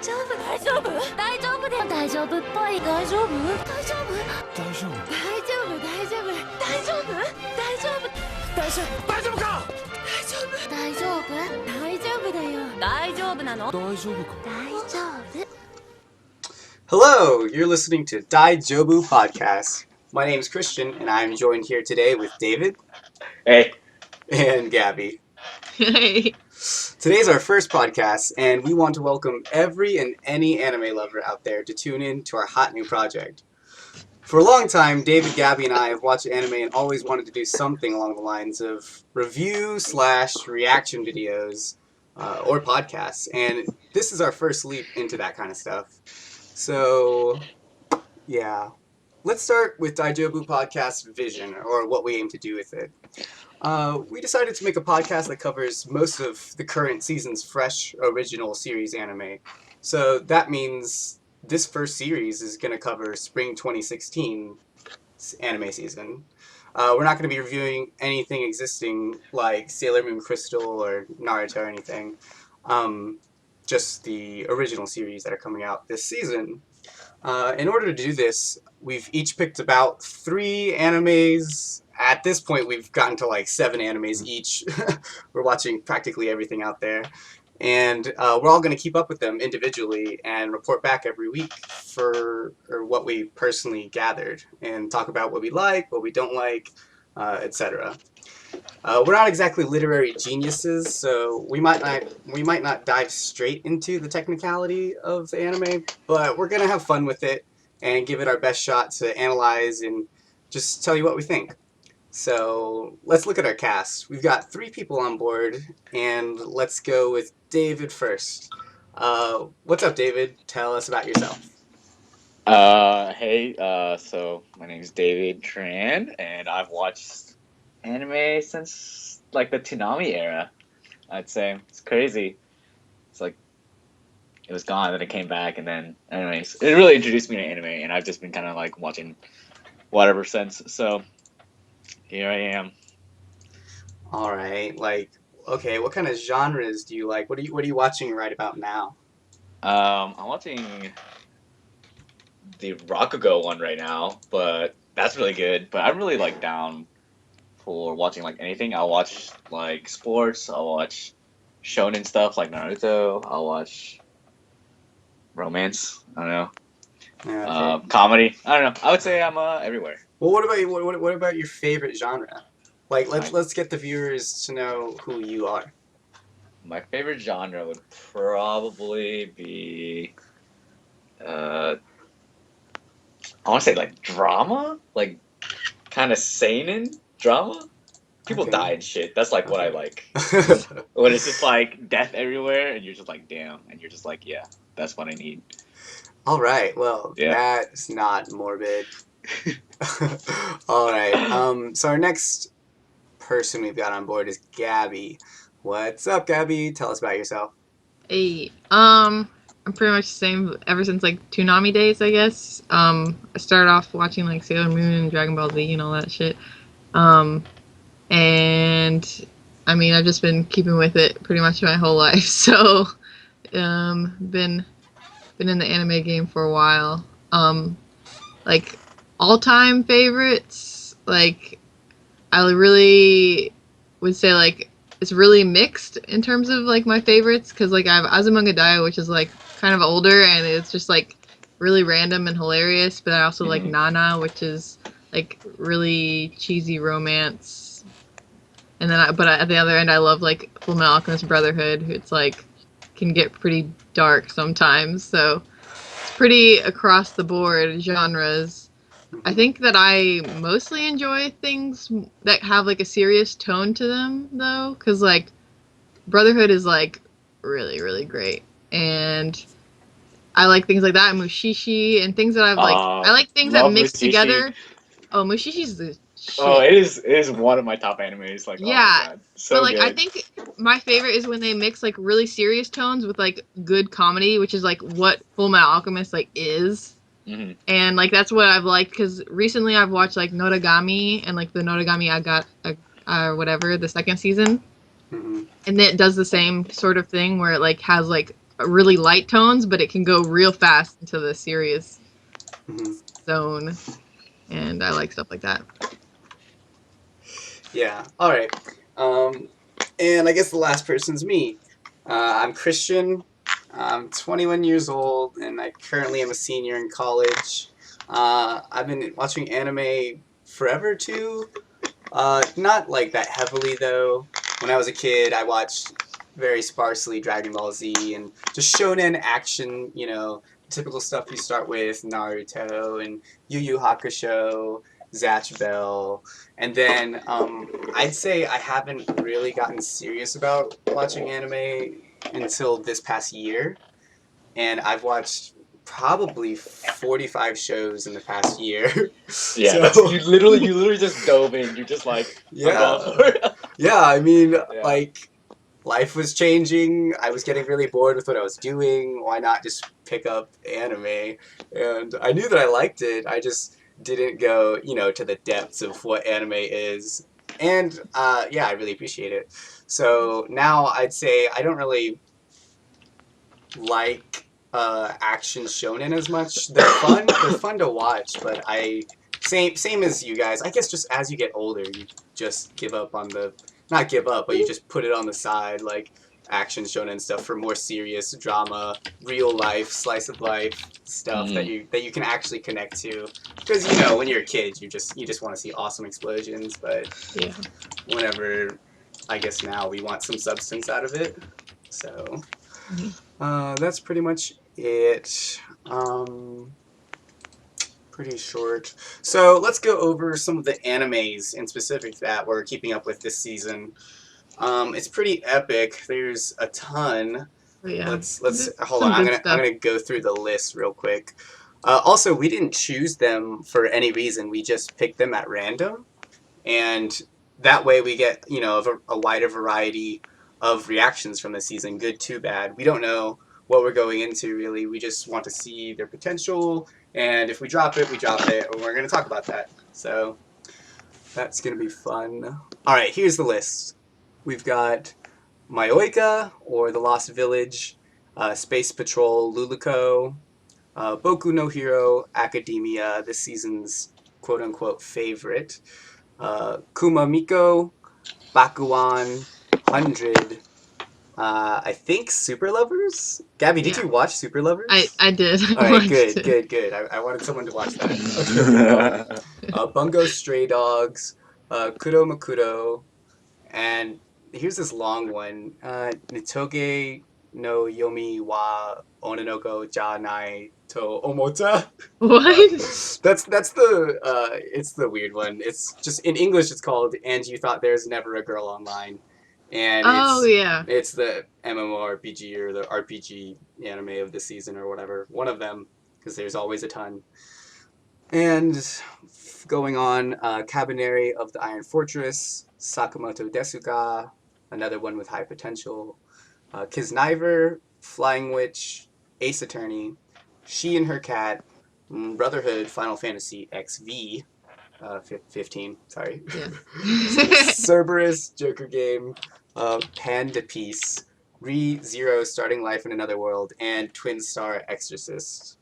丈夫大丈夫大丈夫で大丈夫っぽい大丈夫大丈夫大丈夫大丈夫大丈夫大丈夫大丈夫大丈夫大丈夫か大丈夫大丈夫大丈夫だよ大丈夫なの大丈夫か大丈夫 Hello, you're listening to Daijoubu podcast. My name is Christian, and I'm joined here today with David. Hey. And Gabby. Hey. Today's our first podcast, and we want to welcome every and any anime lover out there to tune in to our hot new project. For a long time, David, Gabby, and I have watched anime and always wanted to do something along the lines of review/reaction videos or podcasts, and this is our first leap into that kind of stuff. So, yeah. Let's start with Daijoubu Podcast's vision, or what we aim to do with it. We decided to make a podcast that covers most of the current season's fresh, original series anime. So that means this first series is going to cover Spring 2016 anime season. We're not going to be reviewing anything existing like Sailor Moon Crystal or Naruto or anything. Just the original series that are coming out this season. In order to do this, we've each picked about 3 animes. At this point, we've gotten to like 7 animes each. We're watching practically everything out there. And we're all going to keep up with them individually and report back every week for what we personally gathered and talk about what we like, what we don't like, etc. We're not exactly literary geniuses, so we might not dive straight into the technicality of the anime, but we're gonna have fun with it and give it our best shot to analyze and just tell you what we think. So let's look at our cast. We've got 3 people on board, and let's go with David first. What's up, David? Tell us about yourself. Hey, so my name's David Tran, and I've watched anime since like the Toonami era. I'd say it's crazy. It's like it was gone, then it came back, and then anyways, it really introduced me to anime, and I've just been kind of like watching whatever since. So here I am. All right, okay, what kind of genres do you like? What are you watching right about now? I'm watching the Rakugo one right now, but that's really good. But I'm really like down for watching like anything. I'll watch like sports. I'll watch shonen stuff like Naruto. I'll watch romance. I don't know. Yeah, okay. Comedy. I don't know. I would say I'm everywhere. Well, what about your favorite genre? Like, let's get the viewers to know who you are. My favorite genre would probably be I want to say like drama, like kind of seinen drama. People Okay. die and shit. That's like what I like. When it's just like death everywhere, and you're just like, damn, and you're just like, yeah, that's what I need. All right. Well, Yeah. that's not morbid. All right. So our next person we've got on board is Gabby. What's up, Gabby? Tell us about yourself. Hey. I'm pretty much the same ever since like Toonami days, I guess. I started off watching like Sailor Moon and Dragon Ball Z and all that shit. And I mean, I've just been keeping with it pretty much my whole life. So, been in the anime game for a while. Like all-time favorites, like I really would say like it's really mixed in terms of like my favorites, because like I have Azumanga Daioh, which is like kind of older and it's just like really random and hilarious, but I also like Nana, which is like really cheesy romance. And then but at the other end I love like Fullmetal Alchemist Brotherhood. It's like can get pretty dark sometimes, so it's pretty across the board genres. I think that I mostly enjoy things that have like a serious tone to them, though, because like Brotherhood is like really, really great, and I like things like that, and Mushishi, and things that I've like. I like things that love mix Mushishi. together. Oh, Mushishi's the shit. Oh, it is one of my top animes. Like, Yeah, oh my god, so but like good. I think my favorite is when they mix like really serious tones with like good comedy, which is like what Fullmetal Alchemist like is. Mhm. And like that's what I've liked, because recently I've watched like Noragami and like the Noragami I got whatever, the second season, Mm-hmm. and it does the same sort of thing where it like has like really light tones, but it can go real fast into the serious Mhm. zone, and I like stuff like that. Yeah. All right. And I guess the last person's me. I'm Christian. I'm 21 years old, and I currently am a senior in college. I've been watching anime forever too. Not like that heavily though. When I was a kid, I watched very sparsely Dragon Ball Z and just shonen action. Typical stuff you start with Naruto and Yu Yu Hakusho, Zatch Bell, and then I'd say I haven't really gotten serious about watching anime until this past year, and I've watched probably 45 shows in the past year. Yeah, So that's you literally just dove in. You're just like, I'm going yeah, for it. yeah. I mean, Yeah. like life was changing. I was getting really bored with what I was doing. Why not just pick up anime? And I knew that I liked it. I just didn't go, to the depths of what anime is. And yeah, I really appreciate it. So now I'd say I don't really like action shonen as much. They're fun. They're fun to watch, but same as you guys. I guess just as you get older, you just give up on the not give up, but you just put it on the side, like action shonen stuff for more serious drama, real life, slice of life stuff that you can actually connect to. Because when you're a kid, you just want to see awesome explosions, but Yeah. whenever I guess now we want some substance out of it. So that's pretty much it. Pretty short. So let's go over some of the animes in specific that we're keeping up with this season. It's pretty epic. There's a ton. But yeah. Let's There's hold some on. I'm good gonna stuff. I'm gonna go through the list real quick. Also, we didn't choose them for any reason. We just picked them at random, and that way we get a wider variety of reactions from the season, good to bad. We don't know what we're going into really. We just want to see their potential, and if we drop it, we drop it, and we're going to talk about that. So that's going to be fun. All right, here's the list. We've got Mayoika, or The Lost Village, Space Patrol, Luluko, Boku no Hero Academia, this season's quote-unquote favorite, Kumamiko, Bakuan, 100, I think Super Lovers? Gabby, did Yeah. you watch Super Lovers? I did. All right, Watched it. good. I wanted someone to watch that. Okay. Bungo Stray Dogs, Kuro Makuro, and here's this long one. Nitoge no Yomi wa Ononoko ja nai to omota. What? That's the it's the weird one. It's just in English it's called And You Thought There's Never a Girl Online. And Oh yeah. it's the MMORPG or the RPG anime of the season or whatever. One of them, because there's always a ton. And going on, Cabaneri of the Iron Fortress, Sakamoto Desuka, another one with high potential, Kisniver, Flying Witch, Ace Attorney, She and Her Cat, Brotherhood, Final Fantasy XV, 15, sorry. Yeah. Cerberus, Joker Game, Panda Piece, Re-Zero, Starting Life in Another World, and Twin Star Exorcist.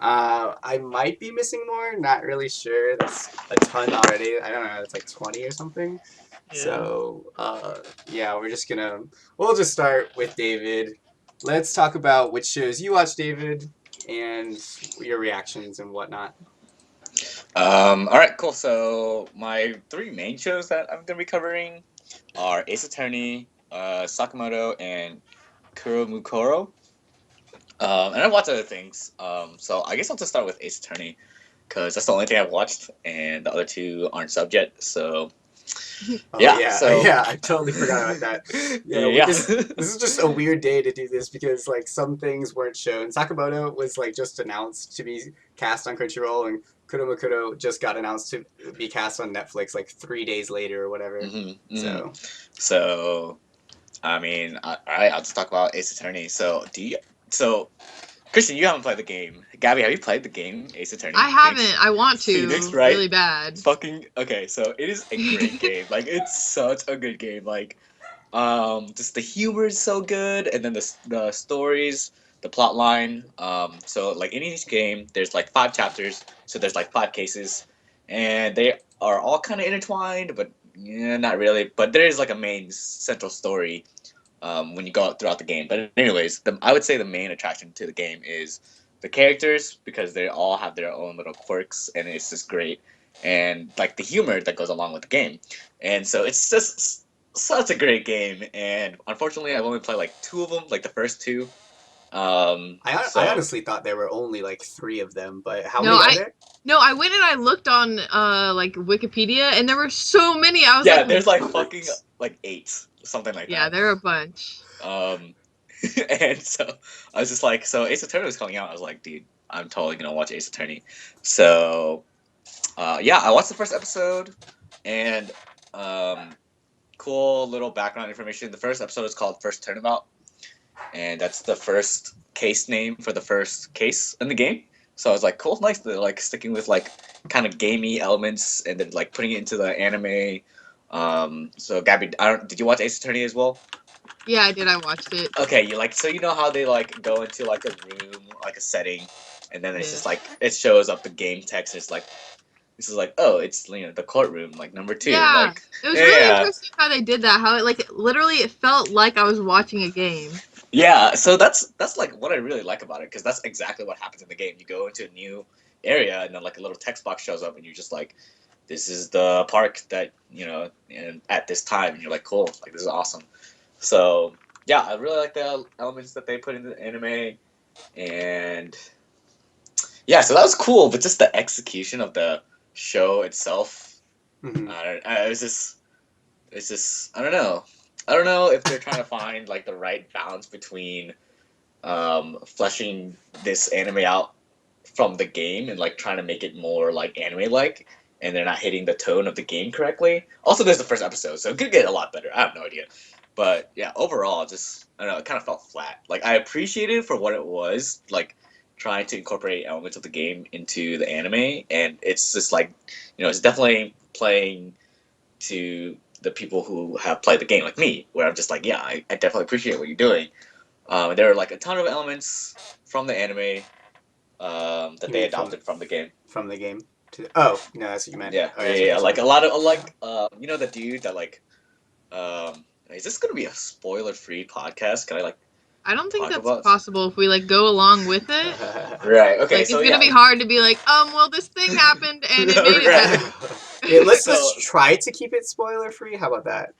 I might be missing more, not really sure. That's a ton already. I don't know, it's like 20 or something. Yeah. So, yeah, we'll just start with David. Let's talk about which shows you watch, David, and your reactions and whatnot. All right, cool. So my three main shows that I'm gonna be covering are Ace Attorney, Sakamoto, and Kuromukuro. And I watch other things. So I guess I'll just start with Ace Attorney because that's the only thing I've watched, and the other two aren't subbed yet. So Yeah, I totally forgot about that. Yeah. This is just a weird day to do this because like some things weren't shown. Sakamoto was like just announced to be cast on Crunchyroll, and Kuromakuro just got announced to be cast on Netflix like 3 days later or whatever. So, I mean, all right, I'll just talk about Ace Attorney. So Christian, you haven't played the game. Gabby, have you played the game Ace Attorney? I haven't. I want to. Phoenix, right? Really bad. Okay, so it is a great game. Like, it's such a good game. Like, Just the humor is so good, and then the stories, the plot line. So like in each game, there's like 5 chapters, so there's like 5 cases, and they are all kind of intertwined, but yeah, not really. But there is like a main central story when you go throughout the game. But anyways, I would say the main attraction to the game is the characters because they all have their own little quirks, and it's just great. And like the humor that goes along with the game, and so it's just such a great game. And unfortunately, I've only played like 2 of them, like the first 2. I honestly thought there were only like 3 of them, but how No, many are there? No, I went and I looked on like Wikipedia, and there were so many. I was yeah, like, there's like what? fucking like 8, something like Yeah, that. there are a bunch. And so I was just like, so Ace Attorney was coming out. I was like, dude, I'm totally gonna watch Ace Attorney. So yeah, I watched the first episode, and cool little background information. The first episode is called First Turnabout, and that's the first case name for the first case in the game. So I was like, cool, nice. They're like sticking with like kind of gamey elements, and then like putting it into the anime. So Gabby, did you watch Ace Attorney as well? Yeah, I did. I watched it. Okay, you know how they like go into like a room, like a setting, and then it's just like it shows up the game text. And it's like this is like, oh, it's the courtroom, like number 2. Yeah, Like it was really interesting how they did that. How it like literally it felt like I was watching a game. yeah. So that's like what I really like about it because that's exactly what happens in the game. You go into a new area and then like a little text box shows up and you're just like, this is the park that and at this time, and you're like, cool, like this is awesome. So yeah, I really like the elements that they put in the anime, and yeah, so that was cool. But just the execution of the show itself, Mhm. it's just I don't know. I don't know if they're trying to find like the right balance between fleshing this anime out from the game and like trying to make it more like anime like, and they're not hitting the tone of the game correctly. Also, there's the first episode, so it could get a lot better. I have no idea. But yeah, overall, just I don't know, it kind of felt flat. Like I appreciated it for what it was, like trying to incorporate elements of the game into the anime, and it's just like it's definitely playing to the people who have played the game, like me, where I'm just like, yeah, I definitely appreciate what you're doing. There are like a ton of elements from the anime that You they mean adopted from the game. from the game? Oh, no, that's what you meant. Yeah, Oh, yeah, that's yeah. what Like you a lot of like the dude that like is this gonna be a spoiler free podcast? Can I like I don't think talk that's about possible if we like go along with it. meant. right? Okay, Like so it's gonna yeah, be hard to be like, well, this thing happened and it made it Right. better. Yeah, let's So- just try to keep it spoiler free. How about that?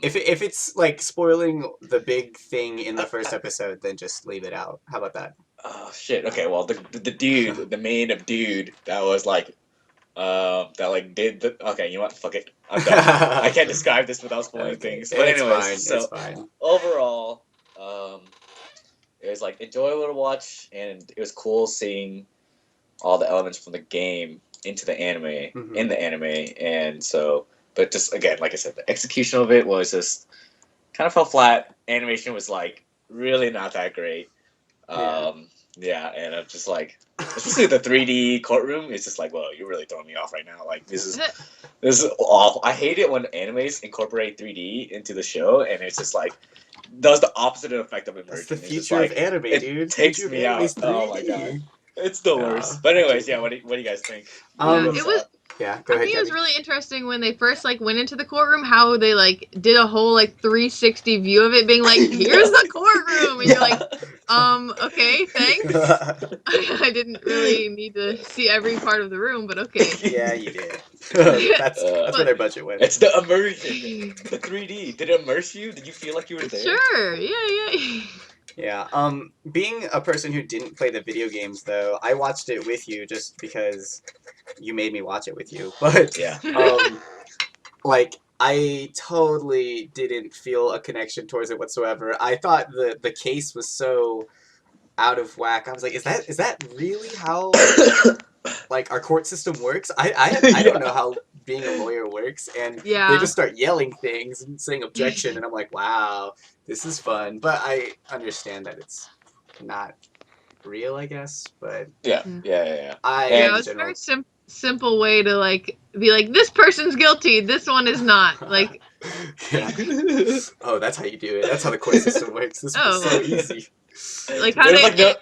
If it's like spoiling the big thing in the first episode, then just leave it out. How about that? oh shit. Okay, well the dude, the main dude that was like that like did the okay, you know what? Fuck it. I'm done. I can't describe this without spoiling Okay, things. But it's anyways, fine. so It's fine. overall, it was like enjoyable to watch, and it was cool seeing all the elements from the game into the anime Mhm. in the anime, and so. But just again, like I said, the execution of it was just kind of fell flat. Animation was like really not that great. Yeah. Yeah, and I'm just like, especially the 3D courtroom. It's just like, whoa, you're really throwing me off right now. Like this is awful. I hate it when animes incorporate 3D into the show, and it's just like does the opposite effect of immersion. That's the It's just future like, of anime, it dude. takes Future of me anime out. is Oh my 3D. god, it's the Yeah. worst. But anyways, yeah. What do you guys think? Um, It was. Yeah, go I ahead, think it was Gabby. really interesting when they first like went into the courtroom, how they like did a whole like 360 view of it, being like, "Here's the courtroom," and you're like, okay, thanks. I didn't really need to see every part of the room, but okay. Yeah, you did. That's But- where their budget went. It's the immersion, the 3D. Did it immerse you? Did you feel like you were there? Sure, yeah. Yeah. Being a person who didn't play the video games, though, I watched it with you just because you made me watch it with you. But Yeah. like I totally didn't feel a connection towards it whatsoever. I thought the case was so out of whack. I was like, is that really how like our court system works? I don't know how being a lawyer works, and they Yeah. just start yelling things and saying objection, and I'm like, wow, this is fun. But I understand that it's not real, I guess. But Yeah. I Yeah, in it was general, very simple. simple way to like be like, this person's guilty, this one is not. Like, Yeah. Oh, that's how you do it. That's how the court system works. This was so Oh. easy. like how There's they like no.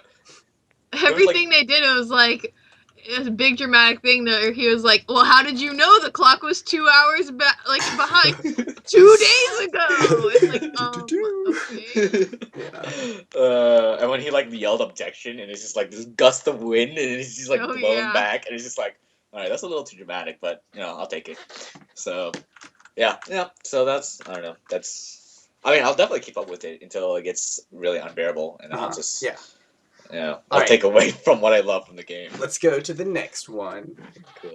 everything they did, it was like it was a big dramatic thing that he was like, well, how did you know the clock was 2 hours behind 2 days ago? It's like, okay. Yeah. And when he like yelled objection, and it's just like this gust of wind, and it's just like Oh, blown yeah. back, and it's just like, all right, that's a little too dramatic, but I'll take it. So, yeah. So that's I don't know. That's I mean, I'll definitely keep up with it until it gets really unbearable, and I'll just Yeah. I'll Alright. take away from what I love from the game. Let's go to the next one. Cool.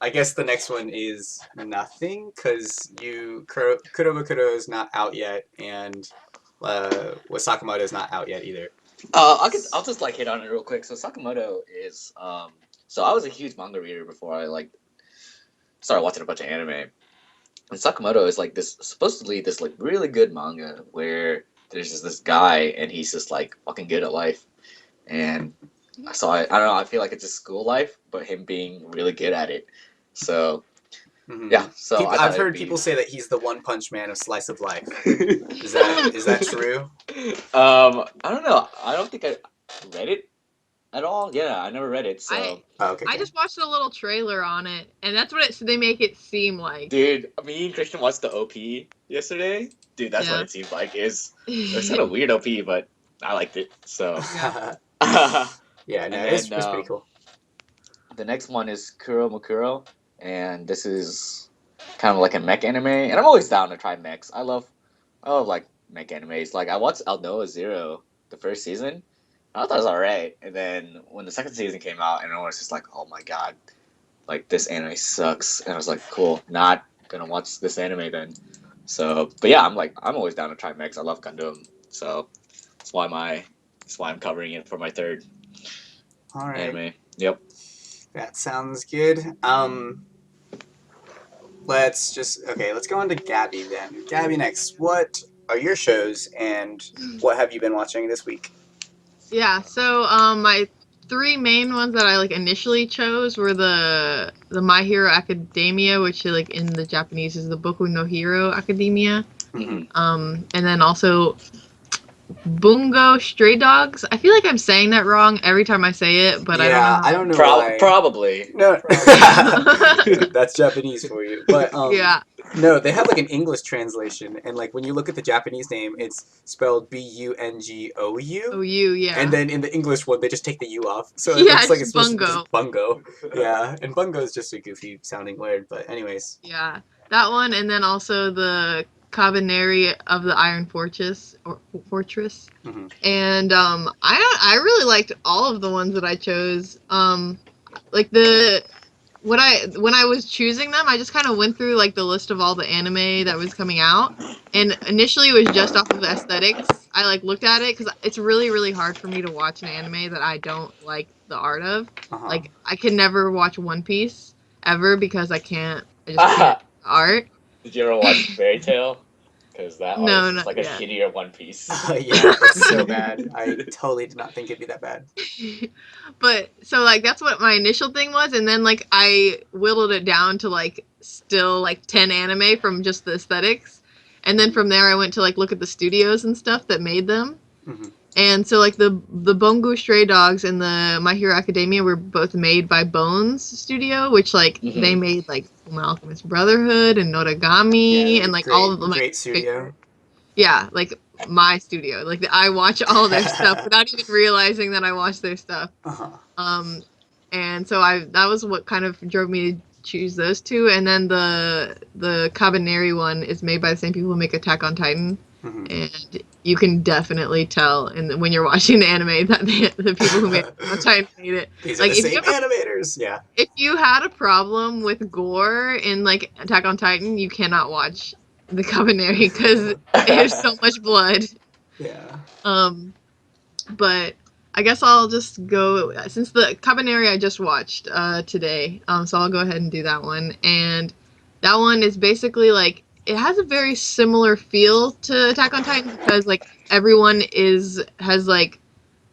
I guess the next one is nothing, because Kurobakuro is not out yet, and Sakamoto is not out yet either. I'll just like hit on it real quick. So Sakamoto is so I was a huge manga reader before I like started watching a bunch of anime. And Sakamoto is like supposedly this like really good manga where there's just this guy and he's just like fucking good at life. And so I don't know, I feel like it's just school life, but him being really good at it. So Mhm. yeah, so I thought I've it'd heard be- people say that he's the One Punch Man of slice of life. Is that true? I don't know. I don't think I read it at all. Yeah, I never read it. So Oh, okay. I just watched a little trailer on it, and that's what they make it seem like. dude, me and Christian watched the OP yesterday. Dude, that's what Yeah. it seemed like. It was kind of weird OP, but I liked it. So Yeah, no, And it's then, pretty cool. the next one is Kuro Mukuro, and this is kind of like a mech anime. And I'm always down to try mechs. I love like mech animes. Like I watched Aldnoah Zero the first season. I thought it was alright, and then when the second season came out, and I was just like, oh my god, like this anime sucks. And I was like, cool, not gonna watch this anime then. So, but yeah, I'm always down to try mechs. I love Gundam, so that's why I'm covering it for my third All right. anime. Yep. That sounds good. Let's go on to Gabby then. Gabby, next. What are your shows, and what have you been watching this week? Yeah, so my 3 main ones that I like initially chose were the My Hero Academia, which like in the Japanese is the Boku no Hero Academia. Mhm. And then also Bungo Stray Dogs. I feel like I'm saying that wrong every time I say it, but I don't know why. Probably. No, that's Japanese for you. But Yeah. no, they have like an English translation, and like when you look at the Japanese name, it's spelled Bungou. Oh, yeah. And then in the English one, they just take the U off, so it Yeah, looks like it's it's supposed to be Bungo. just Bungo. Yeah, and Bungo is just a goofy sounding word. But anyways, Yeah, that one, and then also the Cabaneri of the Iron Fortress, Mhm. and I really liked all of the ones that I chose. Like when I was choosing them, I just kind of went through like the list of all the anime that was coming out, and initially it was just off of aesthetics. I like looked at it because it's really really hard for me to watch an anime that I don't like the art of. Uh-huh. Like I can never watch One Piece ever because I just can't the art. Did you ever watch Fairy Tail? Because that No, art is not like yet. a shittier One Piece. Yeah, it's so bad. I totally did not think it'd be that bad. But so like that's what my initial thing was, and then like I whittled it down to like still like 10 anime from just the aesthetics, and then from there I went to like look at the studios and stuff that made them. Mhm. And so like the Bungo Stray Dogs and the My Hero Academia were both made by Bones Studio, which like Mhm. they made like Fullmetal Alchemist Brotherhood and Noragami Yeah, and like great, all of them. great studio. Yeah, like my studio. Like I watch all their stuff without even realizing that I watch their stuff. Uh-huh. And so that was what kind of drove me to choose those 2. And then the Cabaneri one is made by the same people who make Attack on Titan. Mhm. And you can definitely tell when you're watching the anime that the people who made Attack on Titan made it. These Like, are the if you same have animators. Yeah. If you had a problem with gore in like Attack on Titan, you cannot watch the Cabaneri because there's so much blood. Yeah. But I guess I'll just go since the Cabaneri I just watched today. So I'll go ahead and do that one. And that one is basically like it has a very similar feel to Attack on Titan because like everyone has like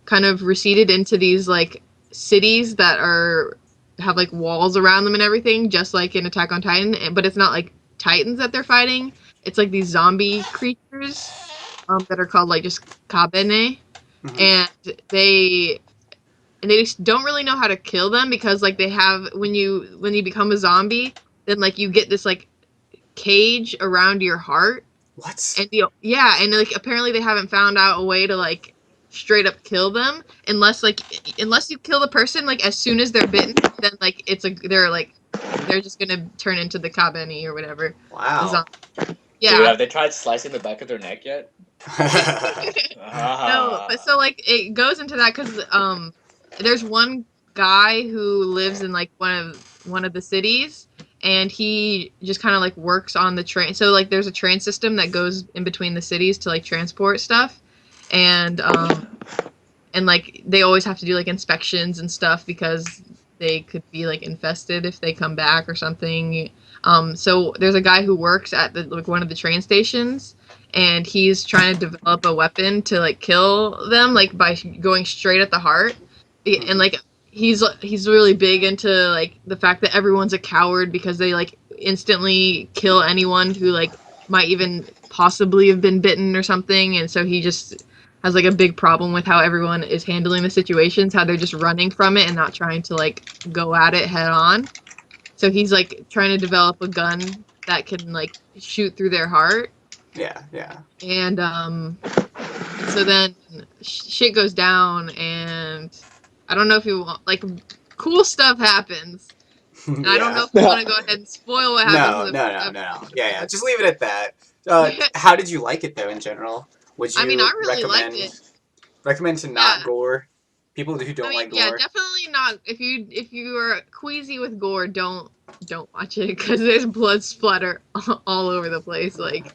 kind of receded into these like cities that are have like walls around them and everything, just like in Attack on Titan. But it's not like Titans that they're fighting. It's like these zombie creatures that are called like just Kabene, Mhm. and they just don't really know how to kill them because like they have when you become a zombie, then like you get this like cage around your heart, What? and and like apparently they haven't found out a way to like straight up kill them unless you kill the person like as soon as they're bitten, then like they're just gonna turn into the Kabeni or whatever. The Wow. zombie. Dude, Yeah. have they tried slicing the back of their neck yet? No, but so like it goes into that because there's one guy who lives in like one of the cities, and he just kind of like works on the train. So like there's a train system that goes in between the cities to like transport stuff, and like they always have to do like inspections and stuff because they could be like infested if they come back or something. So there's a guy who works at like one of the train stations, and he's trying to develop a weapon to like kill them like by going straight at the heart. And like he's really big into like the fact that everyone's a coward because they like instantly kill anyone who like might even possibly have been bitten or something. And so he just has like a big problem with how everyone is handling the situations, how they're just running from it and not trying to like go at it head on. So he's like trying to develop a gun that can like shoot through their heart. Yeah, yeah. And so then shit goes down, and I don't know if you want like cool stuff happens. And I don't know if you want to go ahead and spoil what happens. No. Yeah. Just leave it at that. How did you like it though in general? Would you I mean, I really liked it. recommend to not Yeah. gore? People who don't like Yeah, gore. definitely not. If you are queasy with gore, don't watch it because there's blood splatter all over the place, like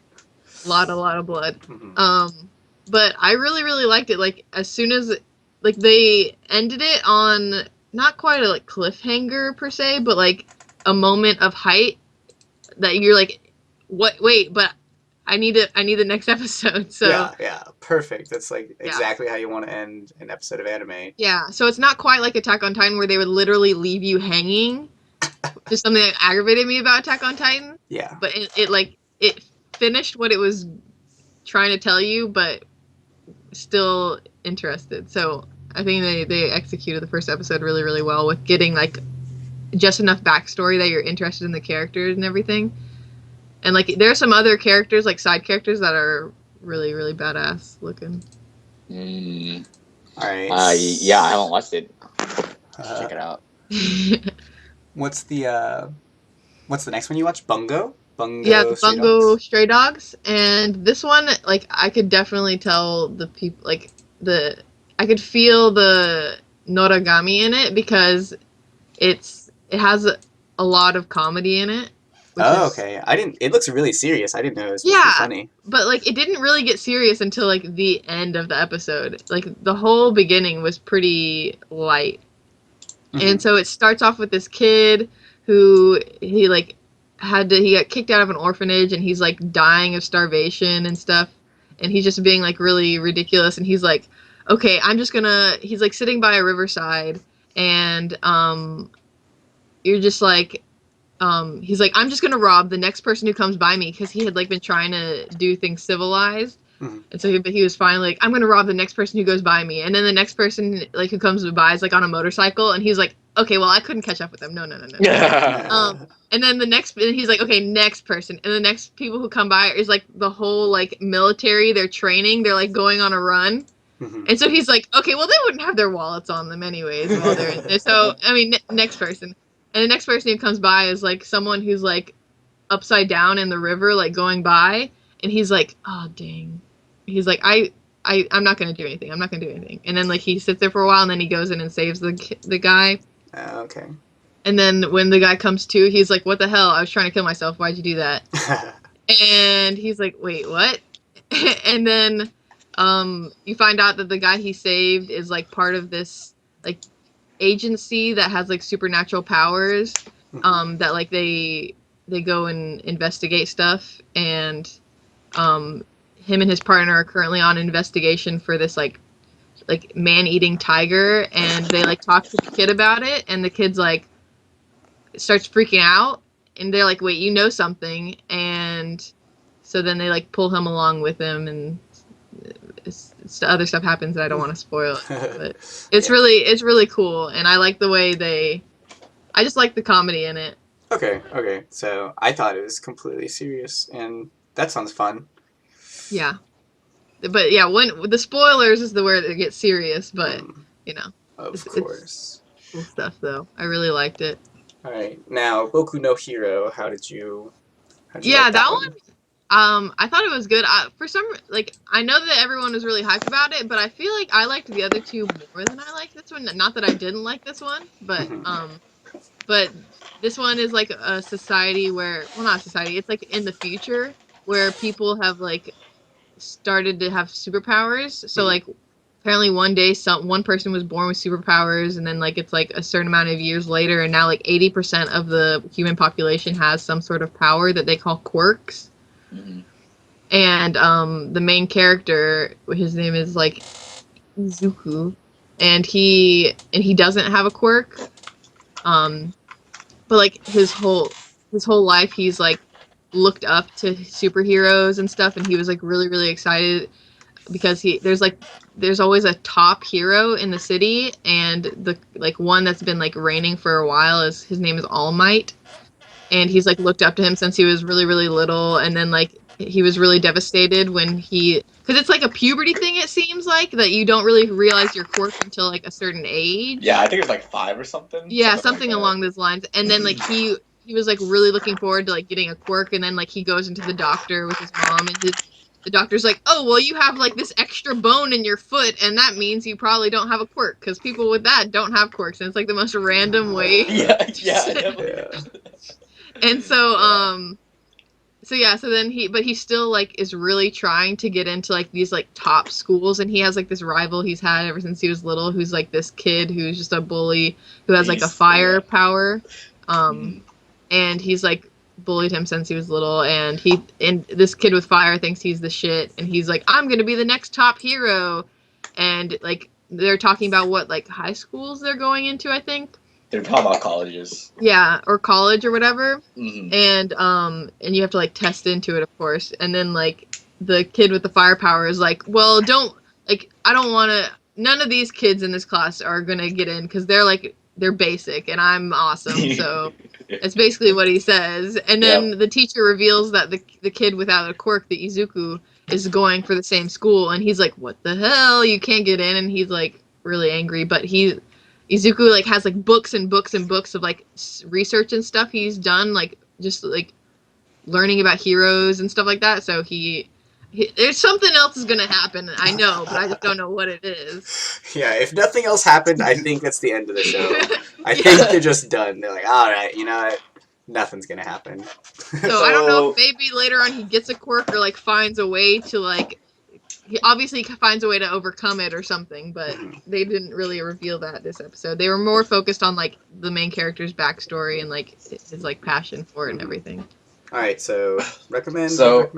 a lot of blood. Mhm. But I really liked it. Like as soon as like they ended it on not quite a like cliffhanger per se, but like a moment of height that you're like, what? Wait, but I need the next episode. So Yeah, perfect. That's like exactly how you want to end an episode of anime. yeah, so it's not quite like Attack on Titan where they would literally leave you hanging. Just something that aggravated me about Attack on Titan. Yeah. But it finished what it was trying to tell you, but still interested. So I think they executed the first episode really well with getting like just enough backstory that you're interested in the characters and everything. And like there are some other characters, like side characters, that are really badass looking. All right. Yeah, I haven't watched it. Check it out. What's the next one you watch? Bungo? Yeah, the Stray Bungo Dogs? Stray Dogs, and this one, like I could definitely tell the people, like I could feel the Noragami in it because it has a lot of comedy in it. Okay. It looks really serious. I didn't know it was supposed to be funny. But like it didn't really get serious until like the end of the episode. Like the whole beginning was pretty light. And so it starts off with this kid who he got kicked out of an orphanage, and he's like dying of starvation and stuff, and he's just being like really ridiculous, and he's like, okay, he's like sitting by a riverside, and you're just like he's like, I'm just gonna rob the next person who comes by me, because he had like been trying to do things civilized. And so he was finally like, I'm gonna rob the next person who goes by me, and then the next person like who comes by is like on a motorcycle, and he's like, okay, well I couldn't catch up with them. No. And then and he's like, okay, next person, and the next people who come by is like the whole like military. They're training. They're like going on a run. And so he's like, okay, well they wouldn't have their wallets on them anyways while they're in there. So I mean, next person, and the next person who comes by is like someone who's like upside down in the river, like going by, and he's like, oh dang. He's like, I'm not gonna do anything. I'm not gonna do anything. And then like he sits there for a while, and then he goes in and saves the guy. Okay. And then when the guy comes to, he's like, what the hell? I was trying to kill myself. Why'd you do that? And he's like, wait, what? And then you find out that the guy he saved is like part of this like agency that has like supernatural powers. That like they go and investigate stuff, and him and his partner are currently on investigation for this like man-eating tiger, and they like talk to the kid about it, and the kid's like, starts freaking out, and they're like, wait, you know something, and so then they like pull him along with him, and other stuff happens that I don't want to spoil it, but it's really cool, and I like the way I just like the comedy in it. Okay. So I thought it was completely serious, and that sounds fun. Yeah. But yeah, when the spoilers is the where it gets serious, but you know, Of it's course. cool stuff though. I really liked it. All right. Now, Boku no Hero. How'd you Yeah, like that one. I thought it was good. I know that everyone was really hyped about it, but I feel like I liked the other two more than I liked this one. Not that I didn't like this one, but but this one is like a society where, well, not society. It's like in the future where people have like started to have superpowers. So like apparently one day one person was born with superpowers, and then like it's like a certain amount of years later, and now like 80% of the human population has some sort of power that they call quirks. And the main character, his name is like Izuku, and he doesn't have a quirk. But like his whole life he's like looked up to superheroes and stuff, and he was like really excited because there's always a top hero in the city, and the like one that's been like reigning for a while is his name is All Might, and he's like looked up to him since he was really little, and then like he was really devastated when because it's like a puberty thing, it seems like, that you don't really realize your quirk until like a certain age. Yeah, I think it's like 5 or something. Yeah, something like along those lines. And then like he was like really looking forward to like getting a quirk, and then like he goes into the doctor with his mom, and the doctor's like, oh, well, you have like this extra bone in your foot, and that means you probably don't have a quirk, because people with that don't have quirks, and it's like the most random way. Yeah, definitely. And so so then he still like is really trying to get into like these like top schools, and he has like this rival he's had ever since he was little, who's like this kid who's just a bully who has like a fire power, and he's like bullied him since he was little, and this kid with fire thinks he's the shit, and he's like, I'm gonna be the next top hero, and like they're talking about what like high schools they're going into, I think. They're talking about colleges. Yeah, or college or whatever. Mm-hmm. And you have to like test into it, of course. And then like the kid with the firepower is like, well, I don't want to. None of these kids in this class are gonna get in because they're basic and I'm awesome. So that's basically what he says. And then the teacher reveals that the kid without a quirk, the Izuku, is going for the same school, and he's like, what the hell? You can't get in. And he's like really angry, but Izuku like has like books and books and books of like research and stuff he's done, like just like learning about heroes and stuff like that. So there's something else is gonna happen, I know, but I just don't know what it is. Yeah, if nothing else happened, I think that's the end of the show. I think they're just done. They're like, all right, you know what? Nothing's gonna happen. So I don't know if maybe later on he gets a quirk or like finds a way to like. He obviously finds a way to overcome it or something, but they didn't really reveal that this episode. They were more focused on like the main character's backstory and like his like passion for it and everything. All right, so recommend. Oh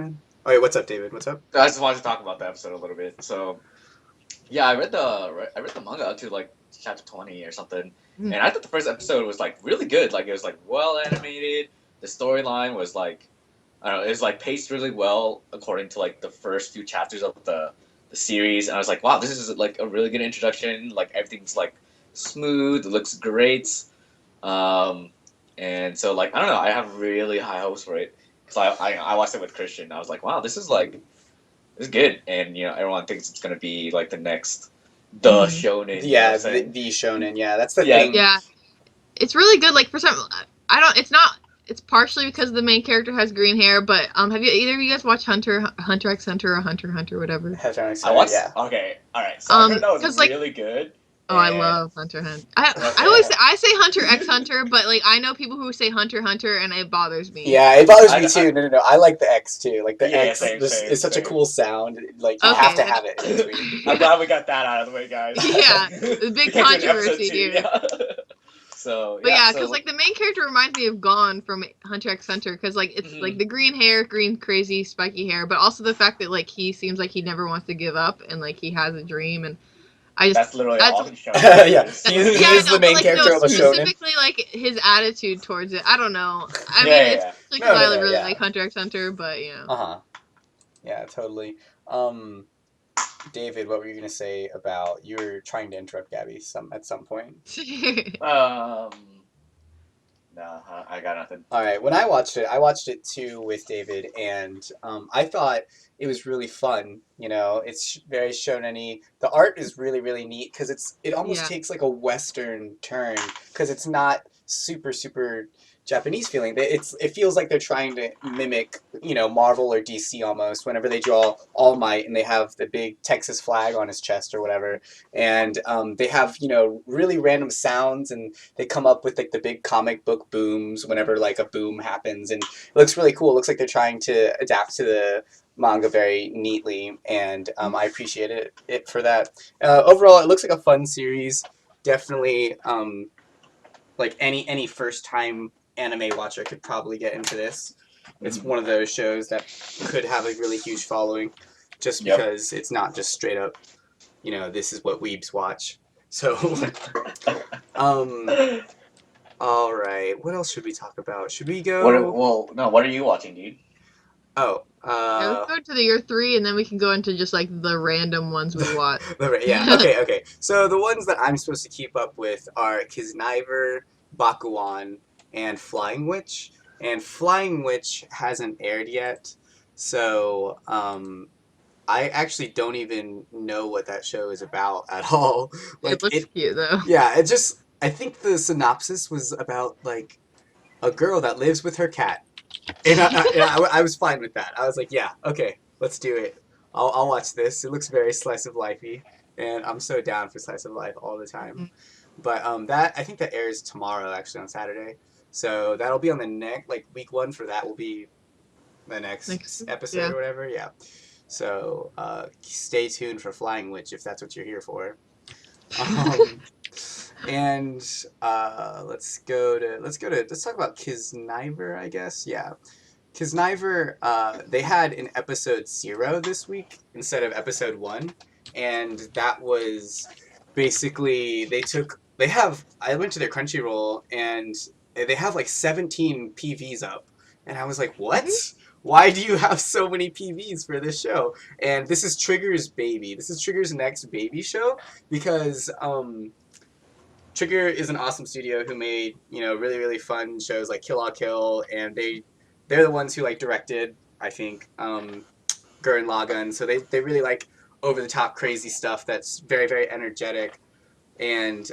wait, what's up, David? What's up? I just wanted to talk about the episode a little bit. So yeah, I read the manga up to like chapter 20 or something, and I thought the first episode was like really good. Like it was like well animated. The storyline was like, I don't know, it was like paced really well according to like the first few chapters of the series, and I was like, wow, this is like a really good introduction. Like everything's like smooth, it looks great, and so like I don't know, I have really high hopes for it because I watched it with Christian. I was like, wow, this is good, and you know everyone thinks it's gonna be like the next shonen. Yeah, the shonen. Yeah, that's the thing. Yeah, it's really good. Like for some, It's partially because the main character has green hair, but have either of you guys watched Hunter x Hunter or Hunter x Hunter, whatever? I watched. Yeah. Okay, all right. So I heard that was really good. Oh, I love Hunter x Hunter. I always say Hunter x Hunter, but like I know people who say Hunter x Hunter, and it bothers me. Yeah, it bothers me too. No. I like the X too. Like the X is such same. a cool sound. Like you have to have it. I'm glad we got that out of the way, guys. Yeah, the big controversy, dude. Yeah. So, but yeah, because like the main character reminds me of Gon from Hunter x Hunter, because like it's like the green hair, green crazy spiky hair, but also the fact that like he seems like he never wants to give up and like he has a dream, and That's literally that's- all the show. Yeah, he is I know, the main but, like, character no, of a shonen. specifically like his attitude towards it. I don't know. I Yeah, mean, yeah, it's yeah. because No, I no, really yeah. like Hunter x Hunter, but you know. Uh-huh. Yeah, totally. David, what were you gonna say about you were trying to interrupt Gabby at some point? No, I got nothing. All right, when I watched it too with David, and I thought it was really fun. You know, it's very shonen-y. The art is really, really neat because it almost Yeah. takes like a Western turn because it's not super, super Japanese feeling. It feels like they're trying to mimic, you know, Marvel or DC almost whenever they draw All Might and they have the big Texas flag on his chest or whatever, and they have, you know, really random sounds and they come up with like the big comic book booms whenever like a boom happens, and it looks really cool. It looks like they're trying to adapt to the manga very neatly, and I appreciate it for that. Overall, it looks like a fun series. Definitely, like any first time anime watcher could probably get into this. It's one of those shows that could have a really huge following, just Yep. because it's not just straight up, you know, this is what weebs watch. So, all right. What else should we talk about? Should we go? What are you watching, dude? Oh, Yeah, let's go to the year 3, and then we can go into just like the random ones we watch. yeah. Okay. So the ones that I'm supposed to keep up with are Kisniver, Bakuan, and Flying Witch. And Flying Witch hasn't aired yet, so I actually don't even know what that show is about at all. It looks cute though. Yeah, it just. I think the synopsis was about like a girl that lives with her cat, and I was fine with that. I was like, yeah, okay, let's do it. I'll watch this. It looks very slice of lifey, and I'm so down for slice of life all the time. But that I think that airs tomorrow, actually on Saturday. So that'll be on the next, like week 1 for that will be the next episode yeah. or whatever. Yeah. So stay tuned for Flying Witch if that's what you're here for. And let's talk about Kisniver, I guess. Yeah. Kisniver, they had an episode 0 this week instead of episode 1, and that was basically I went to their Crunchyroll and they have like 17 PVs up, and I was like, what? Why do you have so many PVs for this show? And this is Trigger's baby. This is Trigger's next baby show because Trigger is an awesome studio who made, you know, really, really fun shows like Kill La Kill, and they're the ones who like directed, I think, Gurren Lagann. So they really like over the top crazy stuff that's very, very energetic. And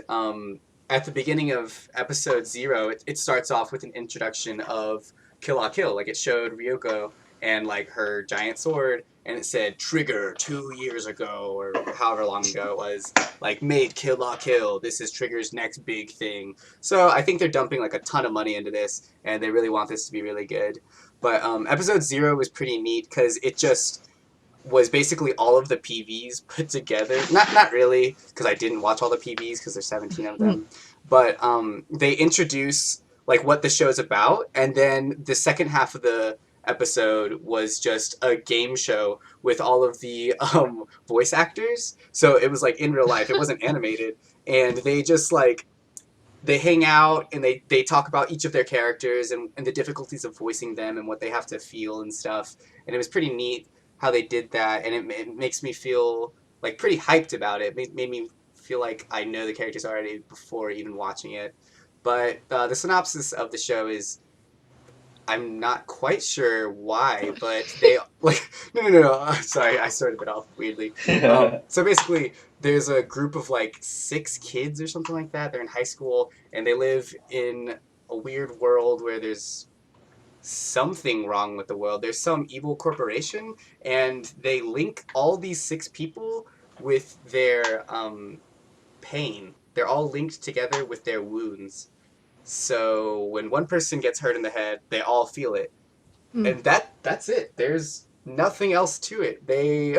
at the beginning of episode 0, it starts off with an introduction of Kill La Kill. Like it showed Ryoko and like her giant sword, and it said Trigger 2 years ago or however long ago it was, like made Kill La Kill. This is Trigger's next big thing. So I think they're dumping like a ton of money into this, and they really want this to be really good. But episode 0 was pretty neat because it just was basically all of the PVs put together. Not really, because I didn't watch all the PVs because there's 17 of them. But they introduce like what the show's about, and then the second half of the episode was just a game show with all of the voice actors. So it was like in real life. It wasn't animated, and they just like they hang out and they talk about each of their characters and the difficulties of voicing them and what they have to feel and stuff. And it was pretty neat how they did that, and it makes me feel like pretty hyped about it. It made me feel like I know the characters already before even watching it. But the synopsis of the show is, I'm not quite sure why, but they like no. Sorry, I started it off weirdly. So basically, there's a group of like 6 kids or something like that. They're in high school and they live in a weird world where there's something wrong with the world. There's some evil corporation, and they link all these 6 people with their pain. They're all linked together with their wounds. So when one person gets hurt in the head, they all feel it. And that's it. There's nothing else to it. They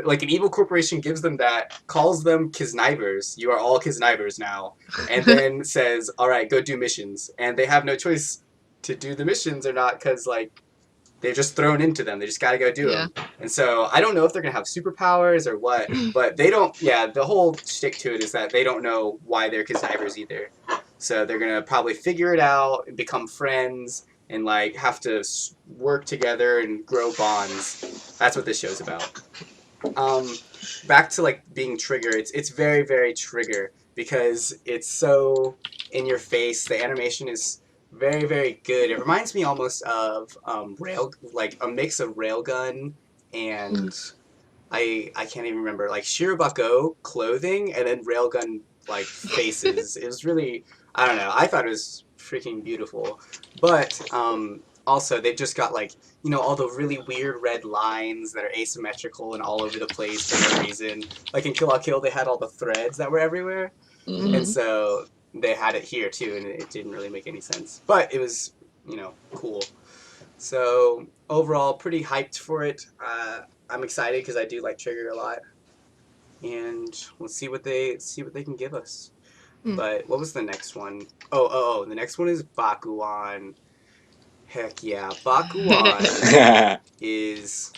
like an evil corporation gives them that, calls them Kisnivers. You are all Kisnivers now. And then says, all right, go do missions. And they have no choice to do the missions or not, because like they're just thrown into them. They just gotta go do Yeah. them. And so I don't know if they're gonna have superpowers or what, but they don't. Yeah, the whole shtick to it is that they don't know why they're connivers either. So they're gonna probably figure it out and become friends and like have to work together and grow bonds. That's what this show's about. Back to like being Trigger. It's very very Trigger because it's so in your face. The animation is very very good. It reminds me almost of like a mix of Railgun and I can't even remember, like Shirobako clothing and then Railgun like faces. It was really, I don't know. I thought it was freaking beautiful, but also they've just got like, you know, all the really weird red lines that are asymmetrical and all over the place for no reason. Like in Kill la Kill, they had all the threads that were everywhere, and so they had it here too, and it didn't really make any sense. But it was, you know, cool. So overall, pretty hyped for it. I'm excited because I do like Trigger a lot, and we'll see what they can give us. But what was the next one? Oh, the next one is Bakuan. Heck yeah, Bakuan is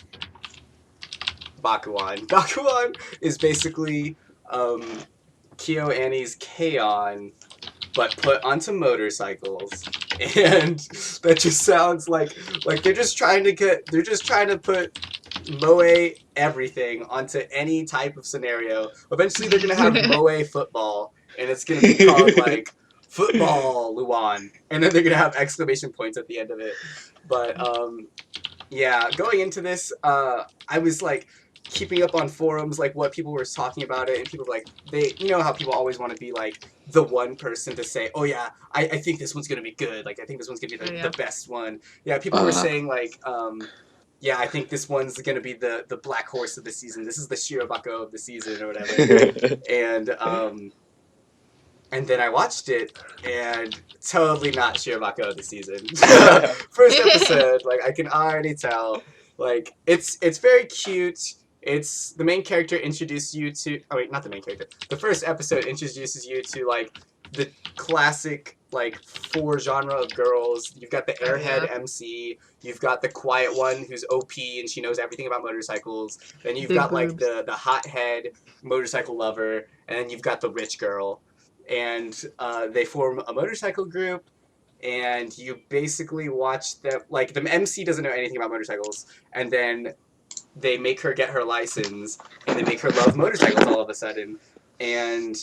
Bakuan. Bakuan is basically Kyo Annie's K-On! But put onto motorcycles, and that just sounds like they're just trying to put moe everything onto any type of scenario. Eventually, they're gonna have moe football, and it's gonna be called like football Luan, and then they're gonna have exclamation points at the end of it. But yeah, going into this, I was like keeping up on forums, like what people were talking about it, and people were like, you know how people always want to be like the one person to say, oh yeah, I think this one's gonna be good, like I think this one's gonna be the best one. Yeah, people were saying like, yeah, I think this one's gonna be the black horse of the season. This is the Shirobako of the season or whatever. And then I watched it, and totally not Shirobako of the season. First episode, like I can already tell, like it's very cute. It's the main character introduces you to. Oh wait, not the main character. The first episode introduces you to like the classic like 4 genre of girls. You've got the airhead MC. You've got the quiet one who's OP and she knows everything about motorcycles. Then you've got like the hothead motorcycle lover, and then you've got the rich girl. And they form a motorcycle group, and you basically watch them. Like the MC doesn't know anything about motorcycles, and then they make her get her license, and they make her love motorcycles all of a sudden, and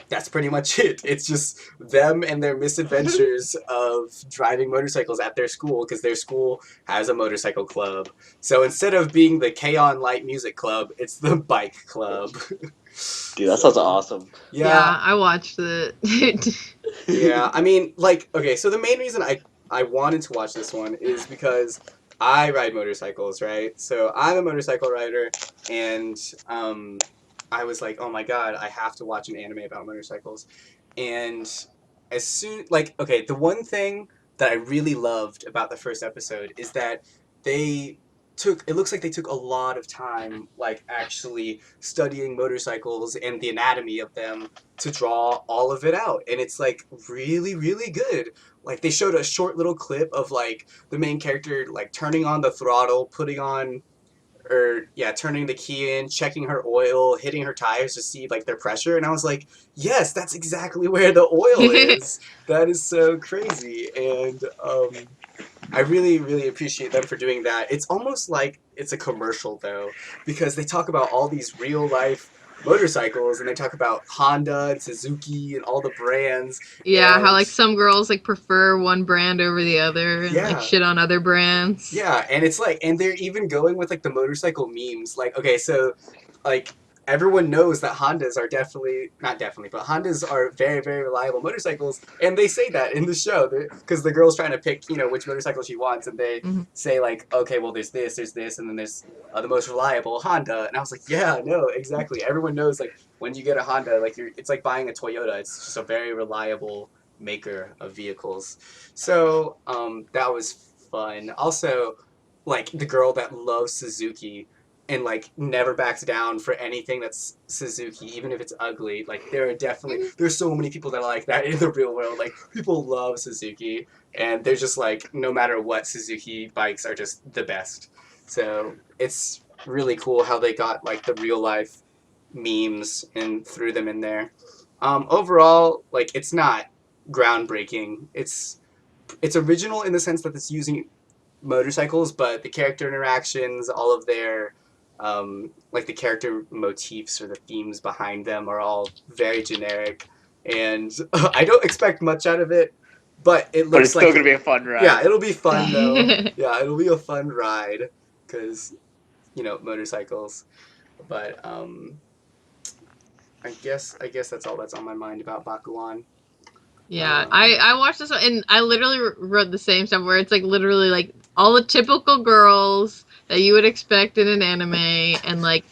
that's pretty much it. It's just them and their misadventures of driving motorcycles at their school, because their school has a motorcycle club. So instead of being the K-On! Light Music Club, it's the Bike Club. Dude, that sounds awesome. Yeah, I watched it. Yeah, I mean, like, okay, so the main reason I wanted to watch this one is because I ride motorcycles, right? So I'm a motorcycle rider, and I was like, oh my god, I have to watch an anime about motorcycles. And as soon, like, okay, the one thing that I really loved about the first episode is that it looks like they took a lot of time, like, actually studying motorcycles and the anatomy of them to draw all of it out. And it's, like, really, really good. Like, they showed a short little clip of, like, the main character, like, turning on the throttle, turning the key in, checking her oil, hitting her tires to see, like, their pressure. And I was like, yes, that's exactly where the oil is. That is so crazy. And, I really, really appreciate them for doing that. It's almost like it's a commercial, though, because they talk about all these real-life motorcycles, and they talk about Honda and Suzuki and all the brands. Yeah, how, like, some girls, like, prefer one brand over the other and, like, shit on other brands. Yeah, and it's like, and they're even going with, like, the motorcycle memes. Like, okay, so, like, everyone knows that Hondas are not definitely, but Hondas are very, very reliable motorcycles, and they say that in the show, because the girl's trying to pick, you know, which motorcycle she wants, and they say, like, okay, well, there's this, and then there's the most reliable Honda, and I was like, yeah, no, exactly. Everyone knows, like, when you get a Honda, like, it's like buying a Toyota. It's just a very reliable maker of vehicles. So, that was fun. Also, like, the girl that loves Suzuki, and like never backs down for anything that's Suzuki, even if it's ugly. Like there's so many people that are like that in the real world. Like people love Suzuki, and they're just like no matter what, Suzuki bikes are just the best. So it's really cool how they got like the real life memes and threw them in there. Overall, like it's not groundbreaking. It's original in the sense that it's using motorcycles, but the character interactions, all of their like the character motifs or the themes behind them are all very generic, and I don't expect much out of it, but it looks But it's still like gonna be a fun ride. yeah, it'll be fun though. Yeah, it'll be a fun ride because motorcycles. But I guess that's all that's on my mind about Bakuan. Yeah, I watched this one and I literally wrote the same stuff where it's like literally like all the typical girls that you would expect in an anime and like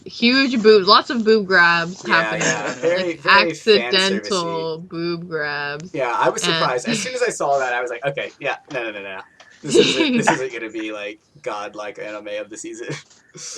huge boobs, lots of boob grabs happening. Yeah, very Like, very accidental boob grabs. Yeah, I was surprised. As soon as I saw that, I was like, okay, yeah, no. This isn't gonna be like godlike anime of the season.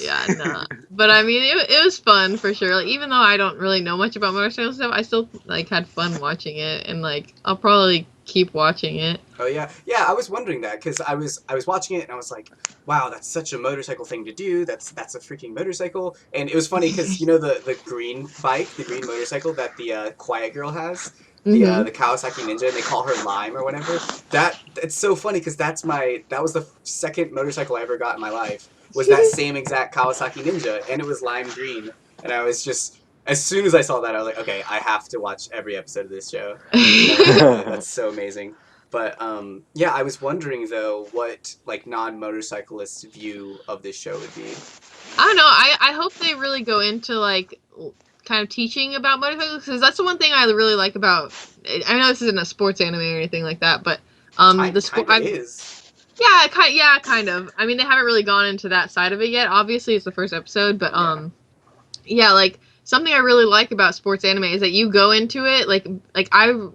Yeah, no. But I mean, it was fun for sure. Like, even though I don't really know much about motorcycle stuff, I still like had fun watching it, and like I'll probably keep watching it. Oh yeah. I was wondering that because I was watching it and I was like, wow, that's such a motorcycle thing to do. That's a freaking motorcycle. And it was funny because the green bike, the green motorcycle that the Quiet Girl has. The Kawasaki Ninja, and they call her Lime or whatever. It's so funny because that was the second motorcycle I ever got in my life. Was that same exact Kawasaki Ninja, and it was lime green. And I was just, as soon as I saw that, I was like, okay, I have to watch every episode of this show. That's so amazing. But yeah, I was wondering though what like non-motorcyclist view of this show would be. I don't know. I hope they really go into like kind of teaching about motorcycles because that's the one thing I really like about. I know this isn't a sports anime or anything like that, but the sport is. Yeah, kind of. I mean, they haven't really gone into that side of it yet. Obviously, it's the first episode, but yeah, like something I really like about sports anime is that you go into it like I've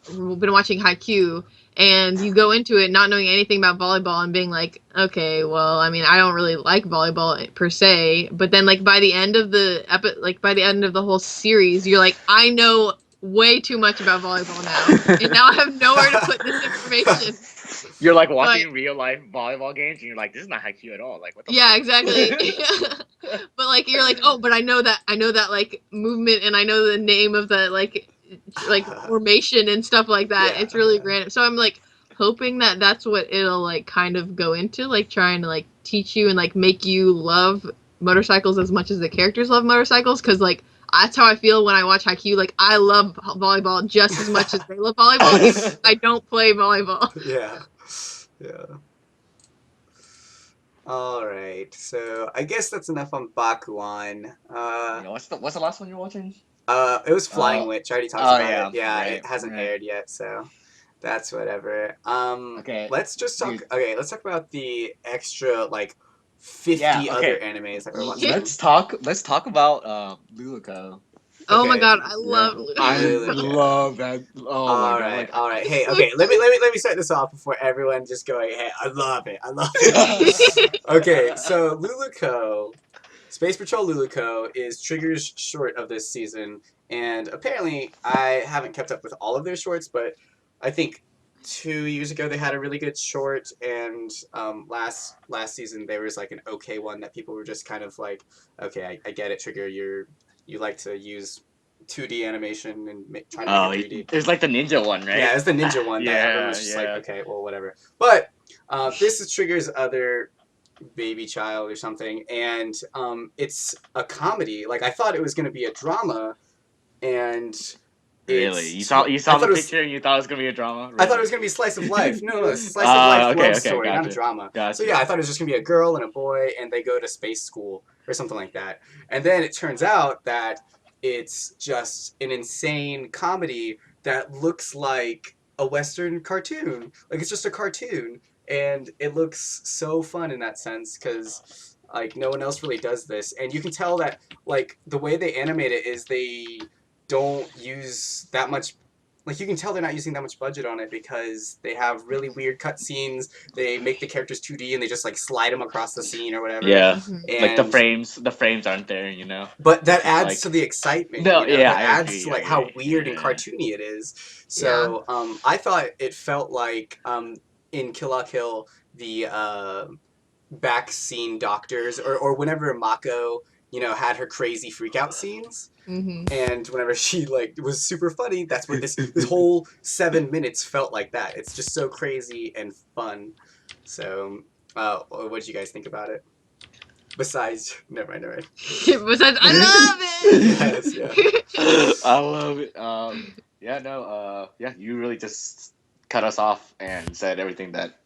been watching Haikyuu, and you go into it not knowing anything about volleyball and being like, okay, well, I mean, I don't really like volleyball per se, but then like by the end of the whole series, you're like, I know way too much about volleyball now, and now I have nowhere to put this information. You're like watching real life volleyball games, and you're like, this is not Haikyuu at all. Like, what the? Yeah, exactly. But like, you're like, oh, but I know that like movement, and I know the name of the like formation and stuff like that. It's really random. So I'm like hoping that that's what it'll like kind of go into, like trying to like teach you and like make you love motorcycles as much as the characters love motorcycles, because like that's how I feel when I watch Haikyuu. Like I love volleyball just as much as they love volleyball. I don't play volleyball. Yeah. All right, so I guess that's enough on Bakuan. What's the last one you're watching? It was Flying Witch. I already talked about it. Yeah, right, it hasn't aired yet, so that's whatever. Okay. Let's just talk. Okay, let's talk about the extra like 50 other animes that we're watching. Let's talk about Luluco. Oh my god, I love Luluco. I love that. Oh all my god. All right. Hey, okay. Let me start this off before everyone just going. Hey, I love it. Okay, so Luluco. Space Patrol Luluco is Trigger's short of this season, and apparently I haven't kept up with all of their shorts, but I think 2 years ago they had a really good short, and last season there was like an okay one that people were just kind of like, okay, I get it, Trigger, you like to use 2D animation and try to make it 3D. There's like the ninja one, right? Yeah, it was the ninja one. That everyone was just like, okay, well, whatever. But this is Trigger's other baby child or something, and it's a comedy. Like I thought it was going to be a drama, and really, you saw the picture and you thought it was going to be a drama. Really? I thought it was going to be slice of life. No, it's slice of life love story, gotcha. not a drama. Gotcha. So yeah, I thought it was just going to be a girl and a boy, and they go to space school or something like that. And then it turns out that it's just an insane comedy that looks like a Western cartoon. Like it's just a cartoon. And it looks so fun in that sense because like no one else really does this, and you can tell that like the way they animate it is they don't use that much like you can tell they're not using that much budget on it because they have really weird cutscenes. They make the characters 2D and they just like slide them across the scene or whatever. Yeah, Mhm. like And the frames aren't there, you know. but that adds Like to the excitement, no, you know. yeah, That I adds to agree, I like how agree. weird and Yeah, cartoony it is. Yeah. So I thought it felt like in Kill la Kill the back scene doctors or whenever Mako, you know, had her crazy freak out scenes. Hmm. And whenever she like was super funny, that's what this whole 7 minutes felt like. That it's just so crazy and fun. So, what did you guys think about it? Besides, never mind. Besides, I love it. Yes, yeah. I love it. Yeah, no, yeah, you really just cut us off and said everything that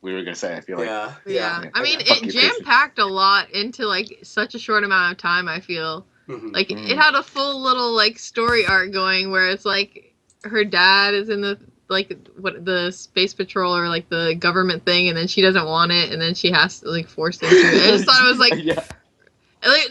we were gonna say. I feel like, Yeah, Yeah, yeah, I mean, fuck it you, jam Casey. packed a lot into like such a short amount of time. I feel hmm like it Mm. had a full little like story arc going where it's like her dad is in the like what the space patrol or like the government thing, and then she doesn't want it, and then she has to like forced into it. I just thought it was like yeah.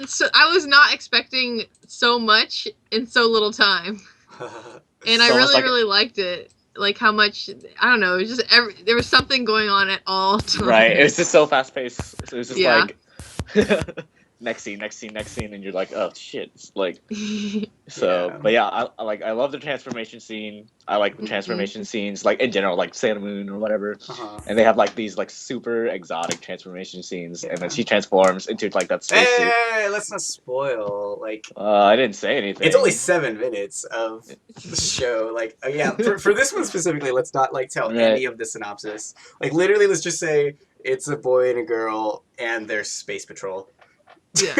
so I was not expecting so much in so little time, and I So it's really like really liked it. Like how much I don't know. It was just there was something going on at all right. It times. was just so fast paced. So it was just Yeah. like next scene, and you're like, oh shit. It's like so, Yeah. but yeah, I love the transformation scene. I like the Mhm. transformation scenes, like in general, like Sailor Moon or whatever. Uh-huh. And they have like these like super exotic transformation scenes, and then Yeah. she transforms into like that spacesuit. Hey, let's not spoil. Like, I didn't say anything. it's only 7 minutes of the show. Like, yeah, for this one specifically, let's not like tell Right. any of the synopsis. Like, literally, let's just say it's a boy and a girl, and there's space patrol. Yeah.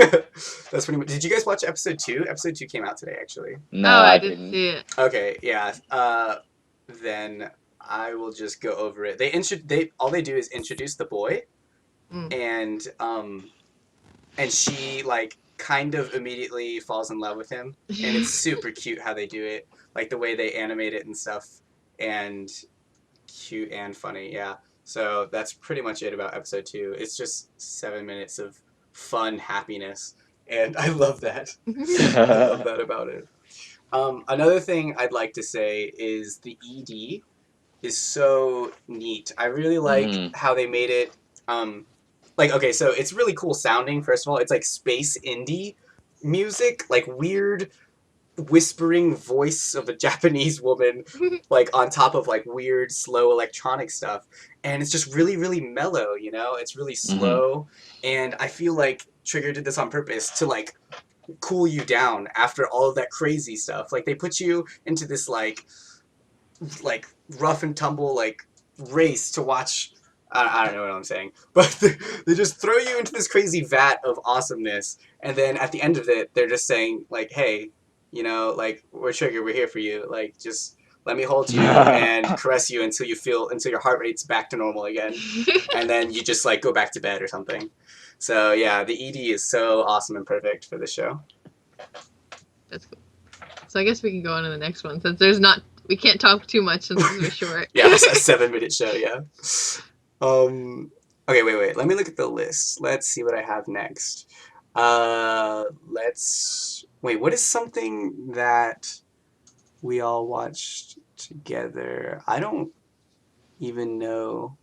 That's pretty much. Did you guys watch episode 2? Episode 2 came out today, actually. No, Oh, I I didn't didn't. see it. Okay, yeah. Then I will just go over it. They all they do is introduce the boy, Mm. and she like kind of immediately falls in love with him, and it's super cute how they do it, like the way they animate it and stuff, and cute and funny. Yeah. So that's pretty much it about episode 2. It's just 7 minutes of fun happiness, and I love that. I love that about it. Another thing I'd like to say is the ED is so neat. I really like Mhm. how they made it. Like, okay, so it's really cool sounding, first of all. It's like space indie music, like weird whispering voice of a Japanese woman, like on top of like weird slow electronic stuff. And it's just really, really mellow, you know? It's really slow. And I feel like Trigger did this on purpose to like cool you down after all of that crazy stuff. Like they put you into this like rough and tumble like race to watch. I don't know what I'm saying, but they just throw you into this crazy vat of awesomeness, and then at the end of it, they're just saying like, "Hey, you know, like we're Trigger, we're here for you. Like just let me hold you and caress you until your heart rate's back to normal again, and then you just like go back to bed or something." So yeah, the ED is so awesome and perfect for the show. That's cool. So I guess we can go on to the next one since we can't talk too much since this is short. Yeah, it's a 7 minute show. Yeah. Okay, wait. Let me look at the list. Let's see what I have next. Wait. What is something that we all watched together? I don't even know.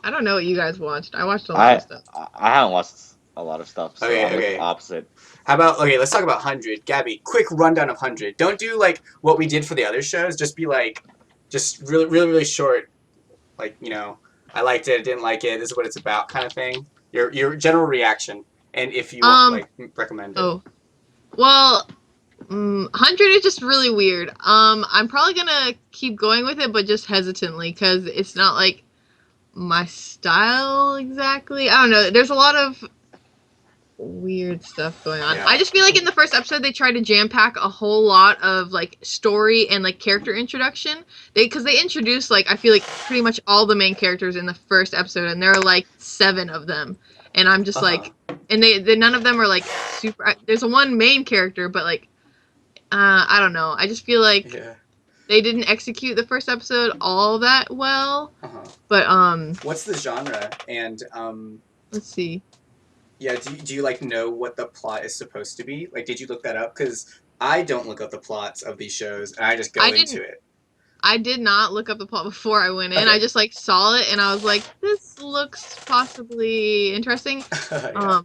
I don't know what you guys watched. I watched a lot of stuff. I haven't watched a lot of stuff, so I'm like Okay. the opposite. How about let's talk about 100. Gabby, quick rundown of 100. Don't do like what we did for the other shows. Just be like, just really, really, really short. Like, you know, I liked it, I didn't like it, this is what it's about kind of thing. Your general reaction, and if you want, recommend it. Oh, well, 100 is just really weird. I'm probably gonna keep going with it, but just hesitantly because it's not like my style exactly. I don't know. There's a lot of weird stuff going on. Yeah. I just feel like in the first episode they tried to jam pack a whole lot of like story and like character introduction. Because they introduced like I feel like pretty much all the main characters in the first episode, and there are like 7 of them, and I'm just like, and they none of them are like super. There's one main character, but like I don't know. I just feel like they didn't execute the first episode all that well. But what's the genre? And let's see. Yeah, do you like know what the plot is supposed to be? Like, did you look that up? Because I don't look up the plots of these shows, and I just go into it. I did not look up the plot before I went in. Okay. I just like saw it and I was like, this looks possibly interesting. Yeah.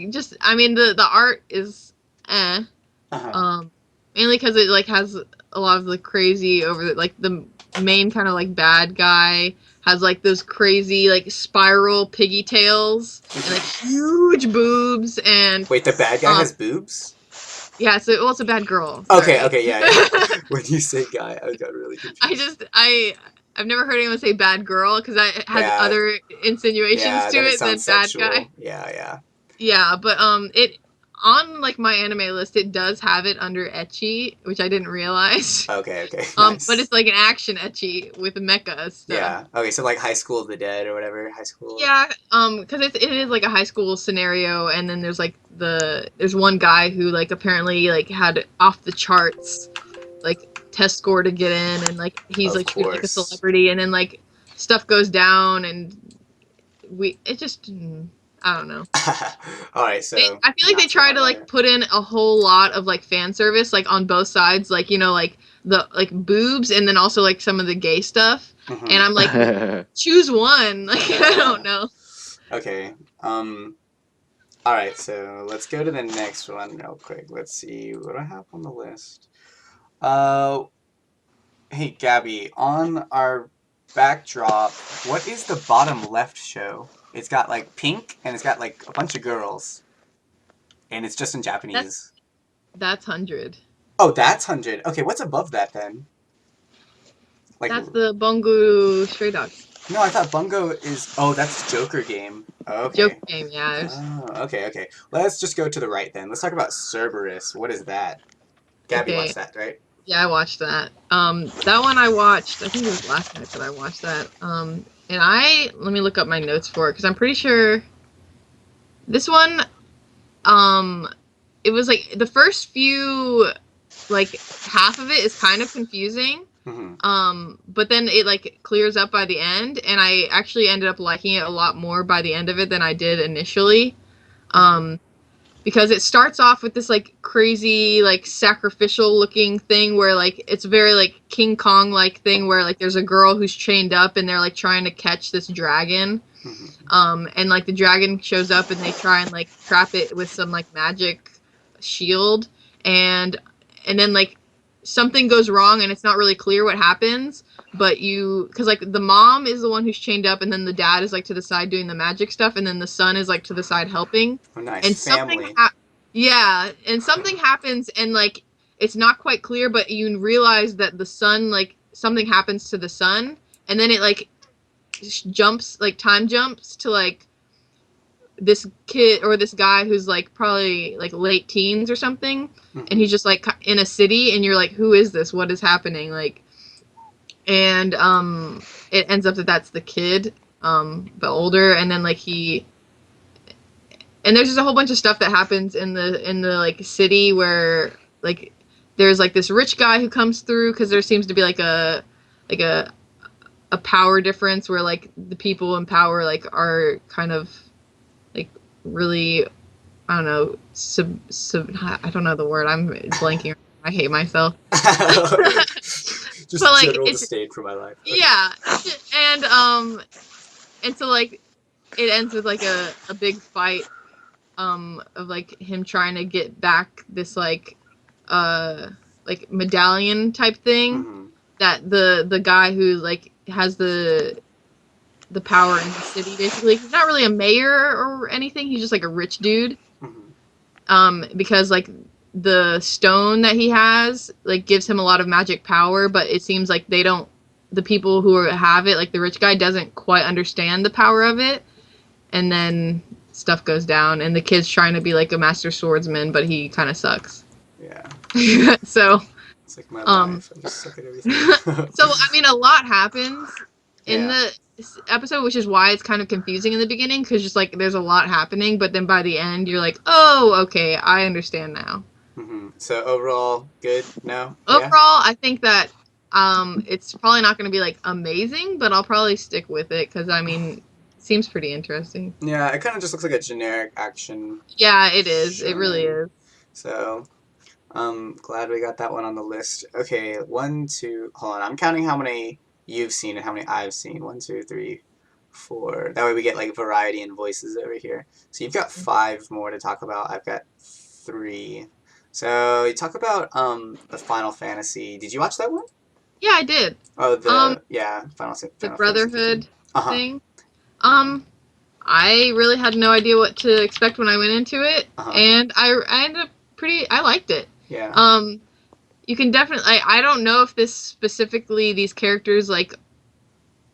Just I mean the art is Uh-huh. mainly because it like has a lot of the crazy over the like the main kind of like bad guy has like those crazy like spiral piggy tails and like huge boobs and Wait, the bad guy has boobs? yeah, so well, it's a bad girl. Okay, Sorry. okay, yeah. When you say guy, I got really confused. I've never heard anyone say bad girl because that has Yeah, other insinuations yeah, to then it it than sounds bad guy. sexual. Yeah, yeah. Yeah, but it on like my anime list it does have it under ecchi, which I didn't realize. Okay, okay, But nice. it's like an action ecchi with mecha stuff. Yeah. Okay, so like High School of the Dead or whatever. High School. Yeah, because it is like a high school scenario, and then there's like there's one guy who like apparently like had off the charts like test score to get in, and like he's Of like treated like a course. celebrity, and then like stuff goes down, and I don't know. All right, so I feel like they not so try hot to like water. put in a whole lot of like fan service like on both sides, like you know like the like boobs and then also like some of the gay stuff, and Mhm. I'm like choose one, like I don't know. Okay. All right, so let's go to the next one real quick. Let's see what do I have on the list. Uh, hey Gabby, on our backdrop, what is the bottom left show? It's got like pink and it's got like a bunch of girls, and it's just in Japanese. That's 100. Oh, that's 100. Okay, what's above that then? Like, That's the Bungu Stray Dogs. no, I thought Bungo is. Oh, that's Joker game. Oh, Joke okay. game, yeah. Oh, okay, okay. Let's just go to the right then. Let's talk about Cerberus. What is that? Gabby Okay. watched that, right? Yeah, I watched that. That one I watched. I think it was last night that I watched that. And let me look up my notes for it because I'm pretty sure this one. It was like the first few, like half of it is kind of confusing. But then it like clears up by the end, and I actually ended up liking it a lot more by the end of it than I did initially. Because it starts off with this like crazy like sacrificial looking thing where like it's very like King Kong like thing where like there's a girl who's chained up and they're like trying to catch this dragon. And like the dragon shows up and they try and like trap it with some like magic shield, and then like something goes wrong and it's not really clear what happens, but because like the mom is the one who's chained up and then the dad is like to the side doing the magic stuff and then the son is like to the side helping. Oh, nice. And Family. something happens and like it's not quite clear, but you realize that the son like something happens to the son, and then it like jumps like time jumps to like this kid or this guy who's like probably like late teens or something, and he's just like in a city and you're like, who is this, what is happening, like, and it ends up that that's the kid, but older, and then like and there's just a whole bunch of stuff that happens in the like city where like there's like this rich guy who comes through because there seems to be like a power difference where like the people in power like are kind of like really, I don't know, I don't know the word, I'm blanking. I hate myself. Just but, like, general it's disdain for my life. Yeah, and so like it ends with like a big fight of like him trying to get back this like medallion type thing that the guy who like has the power in the city, basically. He's not really a mayor or anything, he's just like a rich dude. Because like the stone that he has like gives him a lot of magic power, but it seems like the people who have it, like the rich guy, doesn't quite understand the power of it, and then stuff goes down and the kid's trying to be like a master swordsman, but he kind of sucks. Yeah. So it's like my life. I just suck at everything. So I mean, a lot happens in Yeah. the episode, which is why it's kind of confusing in the beginning, because just like there's a lot happening, but then by the end you're like, oh, okay, I understand now. So overall, good? No? Overall, I think that it's probably not going to be like amazing, but I'll probably stick with it because I mean, it seems pretty interesting. Yeah, it kind of just looks like a generic action. Yeah, it is. It really is. So, Glad we got that one on the list. Okay, one, two, hold on. I'm counting how many you've seen and how many I've seen. One, two, three, four. That way we get like variety in voices over here. So you've got 5 more to talk about. I've got 3. So you talk about the Final Fantasy. Did you watch that one? Yeah, I did. Oh, Um, Final the Fantasy 15. Brotherhood Uh-huh. thing. I really had no idea what to expect when I went into it, Uh-huh. and I ended up I liked it. Yeah. You can definitely, I don't know if this specifically, these characters, like,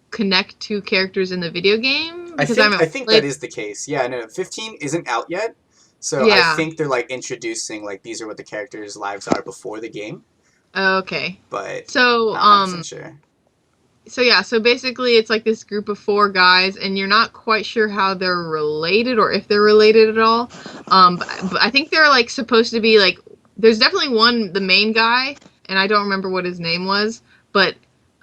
connect to characters in the video game, because I haven't think that played. is the case. Yeah, no, 15 isn't out yet. So I Yeah, think they're like introducing like these are what the characters' lives are before the game, okay. but So, not 100% sure. so basically it's like this group of 4 guys, and you're not quite sure how they're related or if they're related at all. But I think they're like supposed to be like, there's definitely one, the main guy, and I don't remember what his name was, but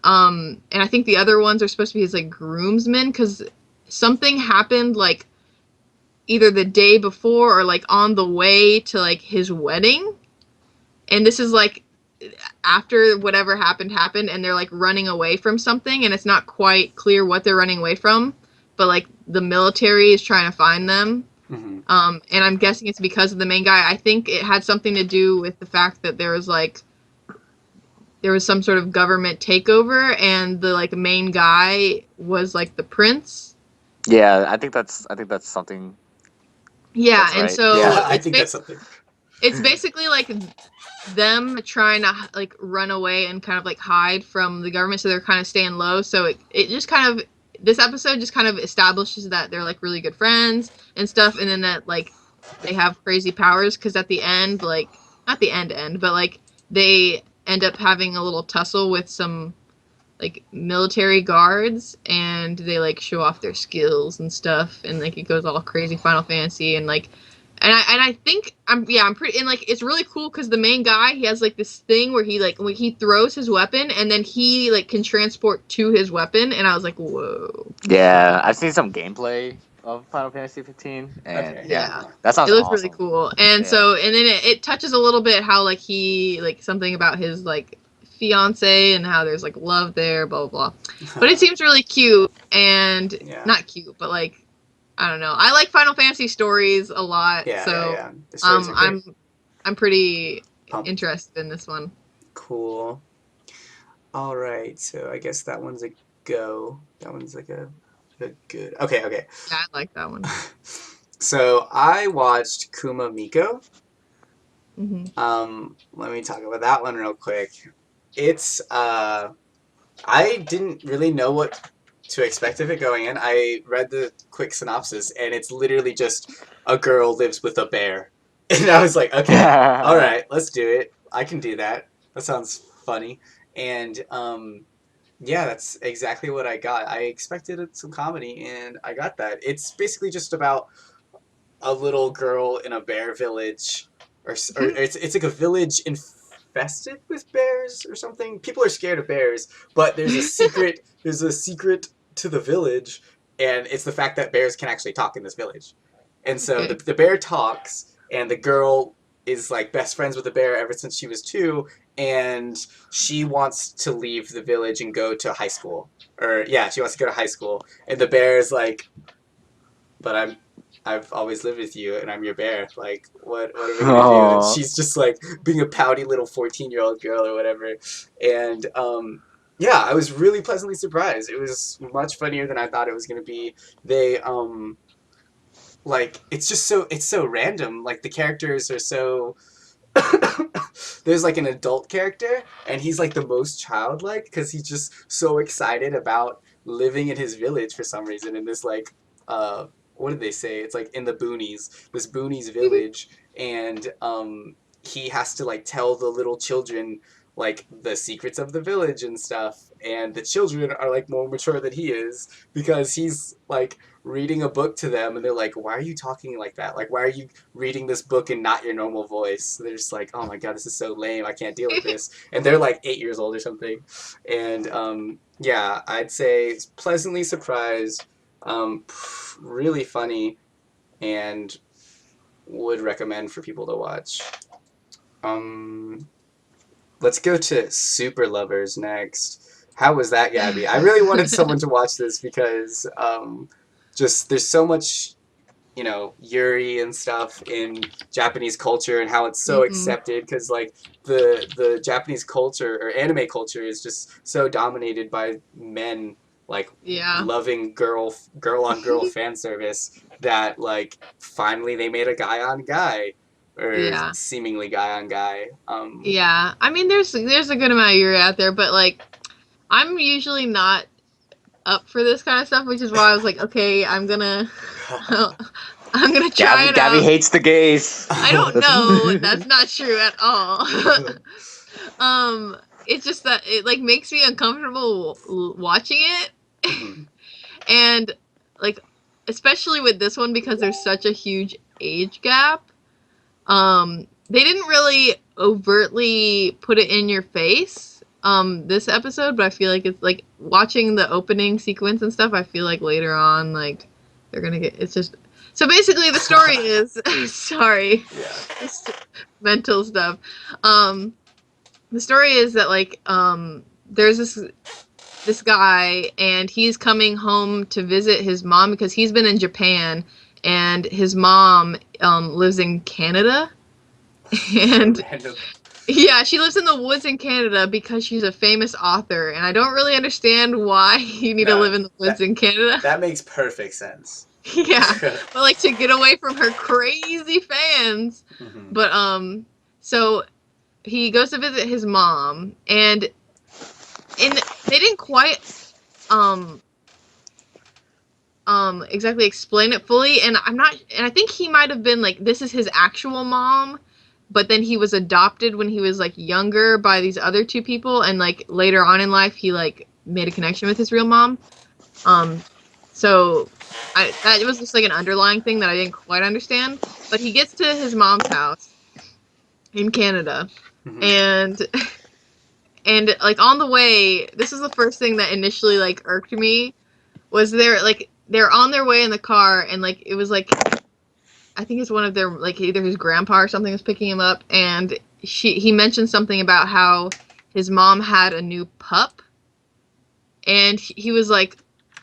and I think the other ones are supposed to be his like groomsmen, because something happened like either the day before or like on the way to like his wedding, and this is like after whatever happened, and they're like running away from something, and it's not quite clear what they're running away from, but like the military is trying to find them. Mm-hmm. And I'm guessing it's because of the main guy. I think it had something to do with the fact that there was some sort of government takeover, and the like main guy was like the prince. Yeah, I think that's something. Yeah, That's and right. so Yeah, I it's think that's something. it's basically like them trying to like run away and kind of like hide from the government, so they're kind of staying low. So it just kind of, this episode just kind of establishes that they're like really good friends and stuff, and then that like they have crazy powers, because at the end, like not the end, but like they end up having a little tussle with some like military guards, and they like show off their skills and stuff, and like it goes all crazy Final Fantasy, and like I think I'm pretty, and like it's really cool because the main guy, he has like this thing where he like when he throws his weapon, and then he like can transport to his weapon, and I was like, whoa. Yeah, I've seen some gameplay of Final Fantasy 15, and Okay. Yeah. that sounds It looks really awesome. cool. And Yeah. so, and then it touches a little bit how like he like something about his like fiance, and how there's like love there, blah blah blah. But it seems really cute, and Yeah. not cute, but like I don't know. I like Final Fantasy stories a lot, Yeah, so yeah. The stories are great. I'm pretty Pumped. interested in this one. Cool. All right, so I guess that one's a go. That one's like a good. Okay, okay. Yeah, I like that one. So I watched Kuma Miko. Hmm. Let me talk about that one real quick. It's I didn't really know what to expect of it going in. I read the quick synopsis, and it's literally just a girl lives with a bear. And I was like, okay, all right, let's do it. I can do that. That sounds funny. And yeah, that's exactly what I got. I expected some comedy, and I got that. It's basically just about a little girl in a bear village, or it's like a village infested with bears or something. People are scared of bears, but there's a secret. There's a secret to the village, and it's the fact that bears can actually talk in this village. And so Okay. the bear talks, and the girl is like best friends with the bear ever since she was 2, and she wants to leave the village and go to high school. Or yeah, she wants to go to high school, and the bear is like, but I've always lived with you, and I'm your bear. Like, what are we gonna do? And Aw. she's just like being a pouty little 14-year-old girl or whatever. And yeah, I was really pleasantly surprised. It was much funnier than I thought it was gonna be. They like it's so random. Like the characters are so. There's like an adult character, and he's like the most childlike because he's just so excited about living in his village for some reason in this like what did they say? It's like in the boonies, this boonies village, and he has to like tell the little children like the secrets of the village and stuff, and the children are like more mature than he is because he's like reading a book to them, and they're like, why are you talking like that? Like, why are you reading this book and not your normal voice? They're just like, oh my god, this is so lame, I can't deal with this. And they're like 8 years old or something. And yeah, I'd say pleasantly surprised, really funny, and would recommend for people to watch. Let's go to Super Lovers next. How was that, Gabby? I really wanted someone to watch this because just there's so much, Yuri and stuff in Japanese culture and how it's so Mhm. accepted because like the Japanese culture or anime culture is just so dominated by men like Yeah. loving girl on girl fan service that like finally they made a guy on guy or Yeah. seemingly guy on guy. Yeah. I mean, there's a good amount of Yuri out there, but like, I'm usually not up for this kind of stuff, which is why I was like, okay, I'm gonna try Gabby, it Gabby out. hates the gays. I don't know. That's not true at all. It's just that it like makes me uncomfortable watching it, Mhm. and like especially with this one because there's such a huge age gap. They didn't really overtly put it in your face this episode, but I feel like it's like watching the opening sequence and stuff, I feel like later on like they're gonna get it's just so basically the story is sorry, Yeah. just mental stuff. Um the story is that like there's this guy and he's coming home to visit his mom because he's been in Japan and his mom lives in Canada. And Random. yeah, she lives in the woods in Canada because she's a famous author, and I don't really understand why you need to No, live in the woods in Canada. that makes perfect sense. Yeah, but like to get away from her crazy fans. Mhm. But so he goes to visit his mom, and they didn't quite um exactly explain it fully, and I think he might have been like this is his actual mom, but then he was adopted when he was like younger by these other two people, and like later on in life he like made a connection with his real mom. So that was just like an underlying thing that I didn't quite understand. But he gets to his mom's house in Canada, Mhm. and like on the way, this is the first thing that initially like irked me was they're on their way in the car, and like it was like I think it's one of their like either his grandpa or something was picking him up, and he mentioned something about how his mom had a new pup, and he was like,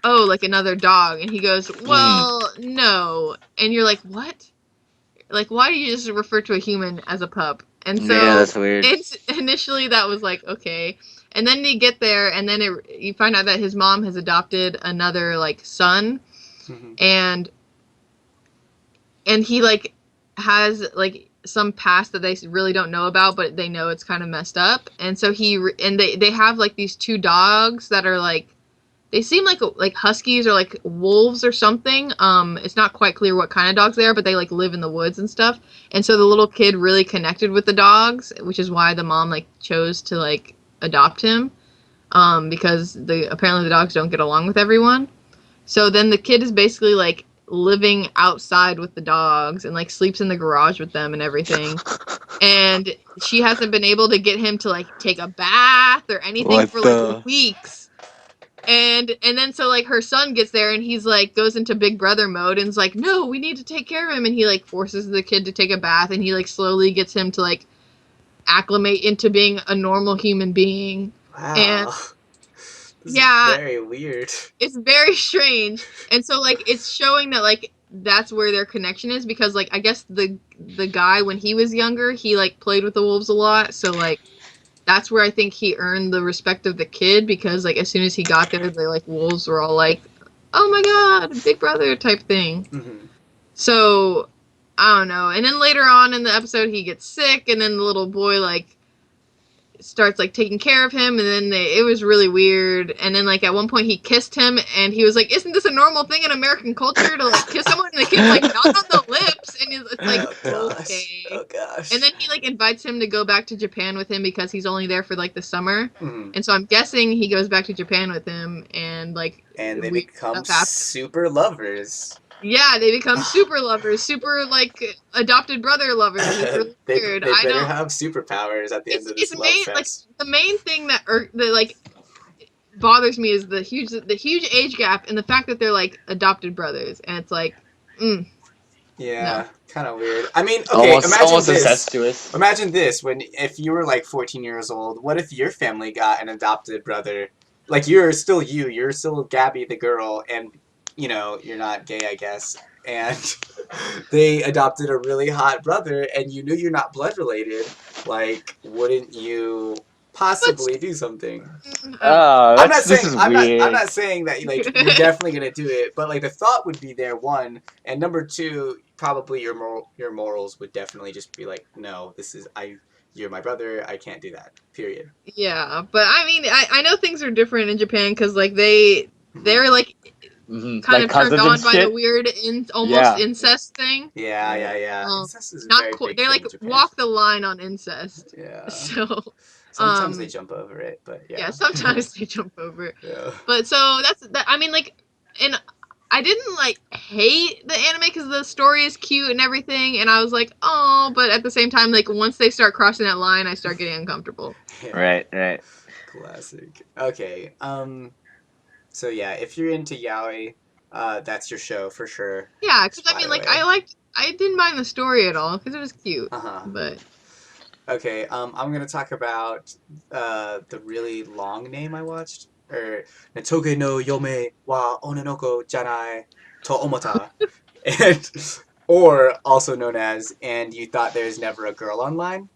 oh, like another dog, and he goes, well, no, and you're like, what? Like, why do you just refer to a human as a pup? And Yeah, so that's weird. it's initially that was like okay, and then they get there, and then you find out that his mom has adopted another like son, Mhm. and he like has like some past that they really don't know about, but they know it's kind of messed up, and so they have like these two dogs that are like they seem like huskies or like wolves or something. It's not quite clear what kind of dogs they are, but they like live in the woods and stuff. And so the little kid really connected with the dogs, which is why the mom like chose to like adopt him. Because apparently the dogs don't get along with everyone. So then the kid is basically like living outside with the dogs and like sleeps in the garage with them and everything. And she hasn't been able to get him to like take a bath or anything What for like the? weeks. And then so like her son gets there and he's like goes into big brother mode and is like, no, we need to take care of him, and he like forces the kid to take a bath, and he like slowly gets him to like acclimate into being a normal human being. And Wow. This is yeah, very weird. it's very strange. And so like it's showing that like that's where their connection is, because like I guess the guy when he was younger, he like played with the wolves a lot, so like that's where I think he earned the respect of the kid, because like as soon as he got there, the like wolves were all like, "Oh my god, big brother" type thing. Mhm. So I don't know. And then later on in the episode, he gets sick, and then the little boy like starts like taking care of him, and then it was really weird. And then like at one point he kissed him, and he was like, "Isn't this a normal thing in American culture to like kiss someone?" And the kid's like, "Not on the lips," and it's like, Oh gosh. okay. Oh gosh. And then he like invites him to go back to Japan with him because he's only there for like the summer. Mhm. And so I'm guessing he goes back to Japan with him, and like And they weird become stuff happens. super lovers. Yeah, they become super lovers, super like adopted brother lovers. It's really they weird. they I better don't. have superpowers at the end of It's this love main like fest. the main thing that like bothers me is the huge age gap and the fact that they're like adopted brothers, and it's like, Yeah, kind of weird. I mean, okay, Almost incestuous. Imagine this: if you were like 14 years old, what if your family got an adopted brother? Like you're still you're still Gabby the girl, and you're not gay, I guess. And they adopted a really hot brother, and you knew you're not blood related. Like, wouldn't you possibly do something? Oh, I'm not this saying is weird. I'm not saying that like you're definitely gonna do it, but like the thought would be there, one, and number two, probably your morals would definitely just be like, no, you're my brother, I can't do that. Period. Yeah, but I mean, I know things are different in Japan because like they're like kind Like of turned cousins and on by the shit. weird almost Yeah. incest thing. Yeah. Um, Incest is a not very big they thing like in Japan. walk the line on incest. Yeah. So, Sometimes they jump over it, but yeah, sometimes they jump over. Yeah. But so that's that. I mean, like, and I didn't like hate the anime because the story is cute and everything, and I was like, oh, but at the same time, like once they start crossing that line, I start getting uncomfortable. Yeah. Right. Classic. Okay. So yeah, if you're into yaoi, that's your show for sure. Yeah, because I By mean, the like, way. I didn't mind the story at all because it was cute, Uh-huh. but Okay, I'm gonna talk about the really long name I watched, or Netoge no Yome wa Ononoko Janai to Omota, and or also known as "And You Thought There's Never a Girl Online,"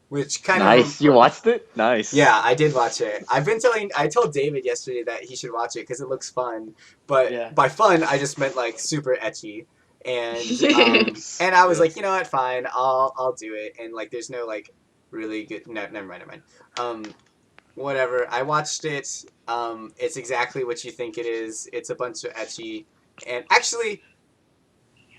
which kind of Nice. You watched it? Nice. yeah, I did watch it. I told David yesterday that he should watch it because it looks fun, but Yeah. by fun I just meant like super ecchi, and I was like, you know what, fine, I'll do it, and like there's no like really good. No, never mind. Whatever. I watched it. It's exactly what you think it is. It's a bunch of ecchi, and actually,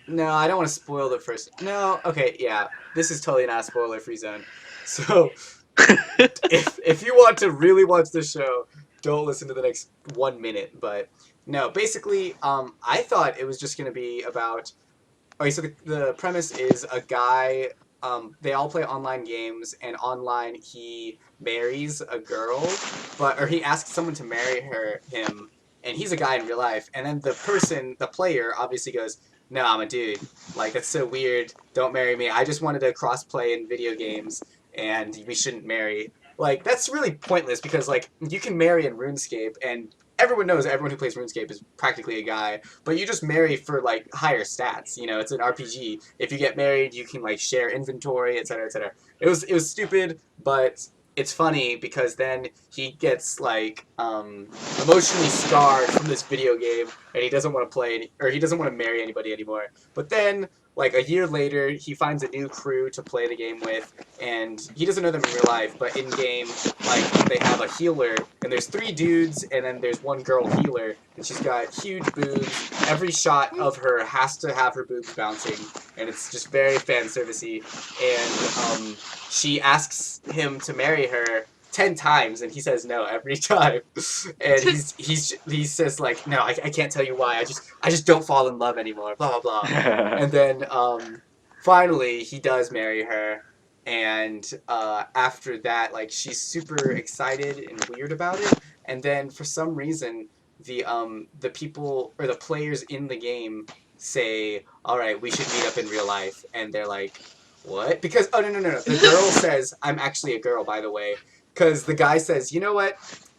no, I don't want to spoil the first. No, okay, yeah, this is totally not a spoiler-free zone. So, if you want to really watch the show, don't listen to the next 1 minute. But no, basically, I thought it was just gonna be about. Okay, so the premise is a guy. They all play online games, and online he marries a girl, or he asks someone to marry him, and he's a guy in real life. And then the player, obviously goes, "No, I'm a dude. Like that's so weird. Don't marry me. I just wanted to cross-play in video games, and we shouldn't marry." Like that's really pointless because like you can marry in RuneScape, and everyone knows everyone who plays RuneScape is practically a guy, but you just marry for like higher stats. It's an RPG. If you get married, you can like share inventory, etc., etc. It was stupid, but it's funny because then he gets like emotionally scarred from this video game, and he doesn't want to or he doesn't want to marry anybody anymore. But then like a year later, he finds a new crew to play the game with, and he doesn't know them in real life, but in game, like they have a healer, and there's 3 dudes, and then there's one girl healer, and she's got huge boobs. Every shot of her has to have her boobs bouncing, and it's just very fan servicey. And she asks him to marry her 10 times, and he says no every time. And he says like, no, I can't tell you why. I just don't fall in love anymore. Blah blah blah. And then finally he does marry her, and after that, like she's super excited and weird about it. And then for some reason, the people or the players in the game say, "All right, we should meet up in real life," and they're like, "What?" Because oh no, the girl says, "I'm actually a girl, by the way," because the guy says, "You know what?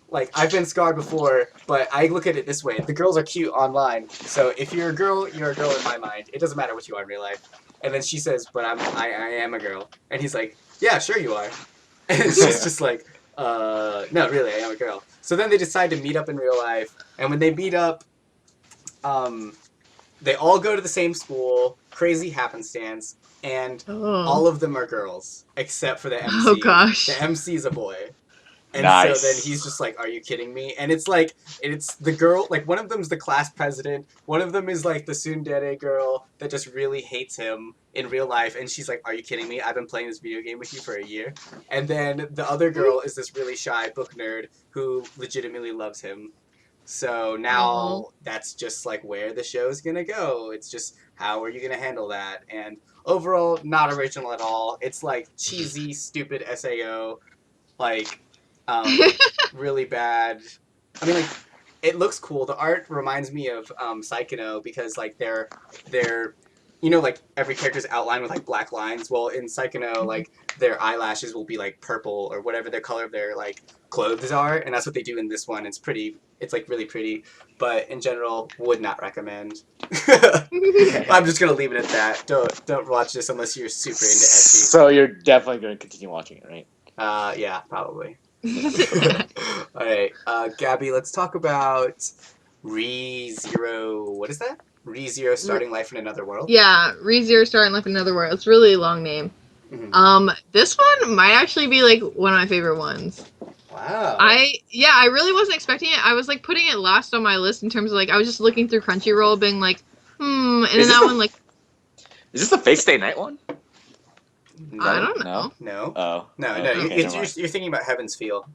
Like I've been scarred before, but I look at it this way: the girls are cute online, so if you're a girl, you're a girl in my mind. It doesn't matter what you are in real life." And then she says, "But I am a girl," and he's like, "Yeah, sure you are," and she's just like, "No, really, I am a girl." So then they decide to meet up in real life, and when they meet up, um, they all go to the same school. Crazy happenstance, and all of them are girls except for the MC. Oh gosh. The MC is a boy. And Nice. so then he's just like, "Are you kidding me?" And it's like, it's the girl, like one of them's the class president, one of them is like the tsundere girl that just really hates him in real life, and she's like, "Are you kidding me? I've been playing this video game with you for a year." And then the other girl is this really shy book nerd who legitimately loves him. So now that's just like where the show's gonna go. It's just how are you gonna handle that? And overall, not original at all. It's like cheesy, stupid SAO, like really bad. I mean, like it looks cool. The art reminds me of Psychono because like they're you know, like every character's outlined with like black lines. Well, in Psychono, like their eyelashes will be like purple or whatever the color of their like clothes are, and that's what they do in this one. It's pretty. It's like really pretty, but in general, would not recommend. I'm just gonna leave it at that. Don't watch this unless you're super into ecchi. So you're definitely going to continue watching it, right? Yeah, probably. All right, Gabby, let's talk about ReZero. What is that? ReZero Starting Life in Another World? Yeah, ReZero Starting Life in Another World. It's really a long name. Mhm. This one might actually be like one of my favorite ones. Wow. I really wasn't expecting it. I was like putting it last on my list in terms of like I was just looking through Crunchyroll, being like, and then that one like Is this the Fate Stay Night one? No. I don't know. No. Oh. No, okay, no. never mind. You're thinking about Heaven's Feel.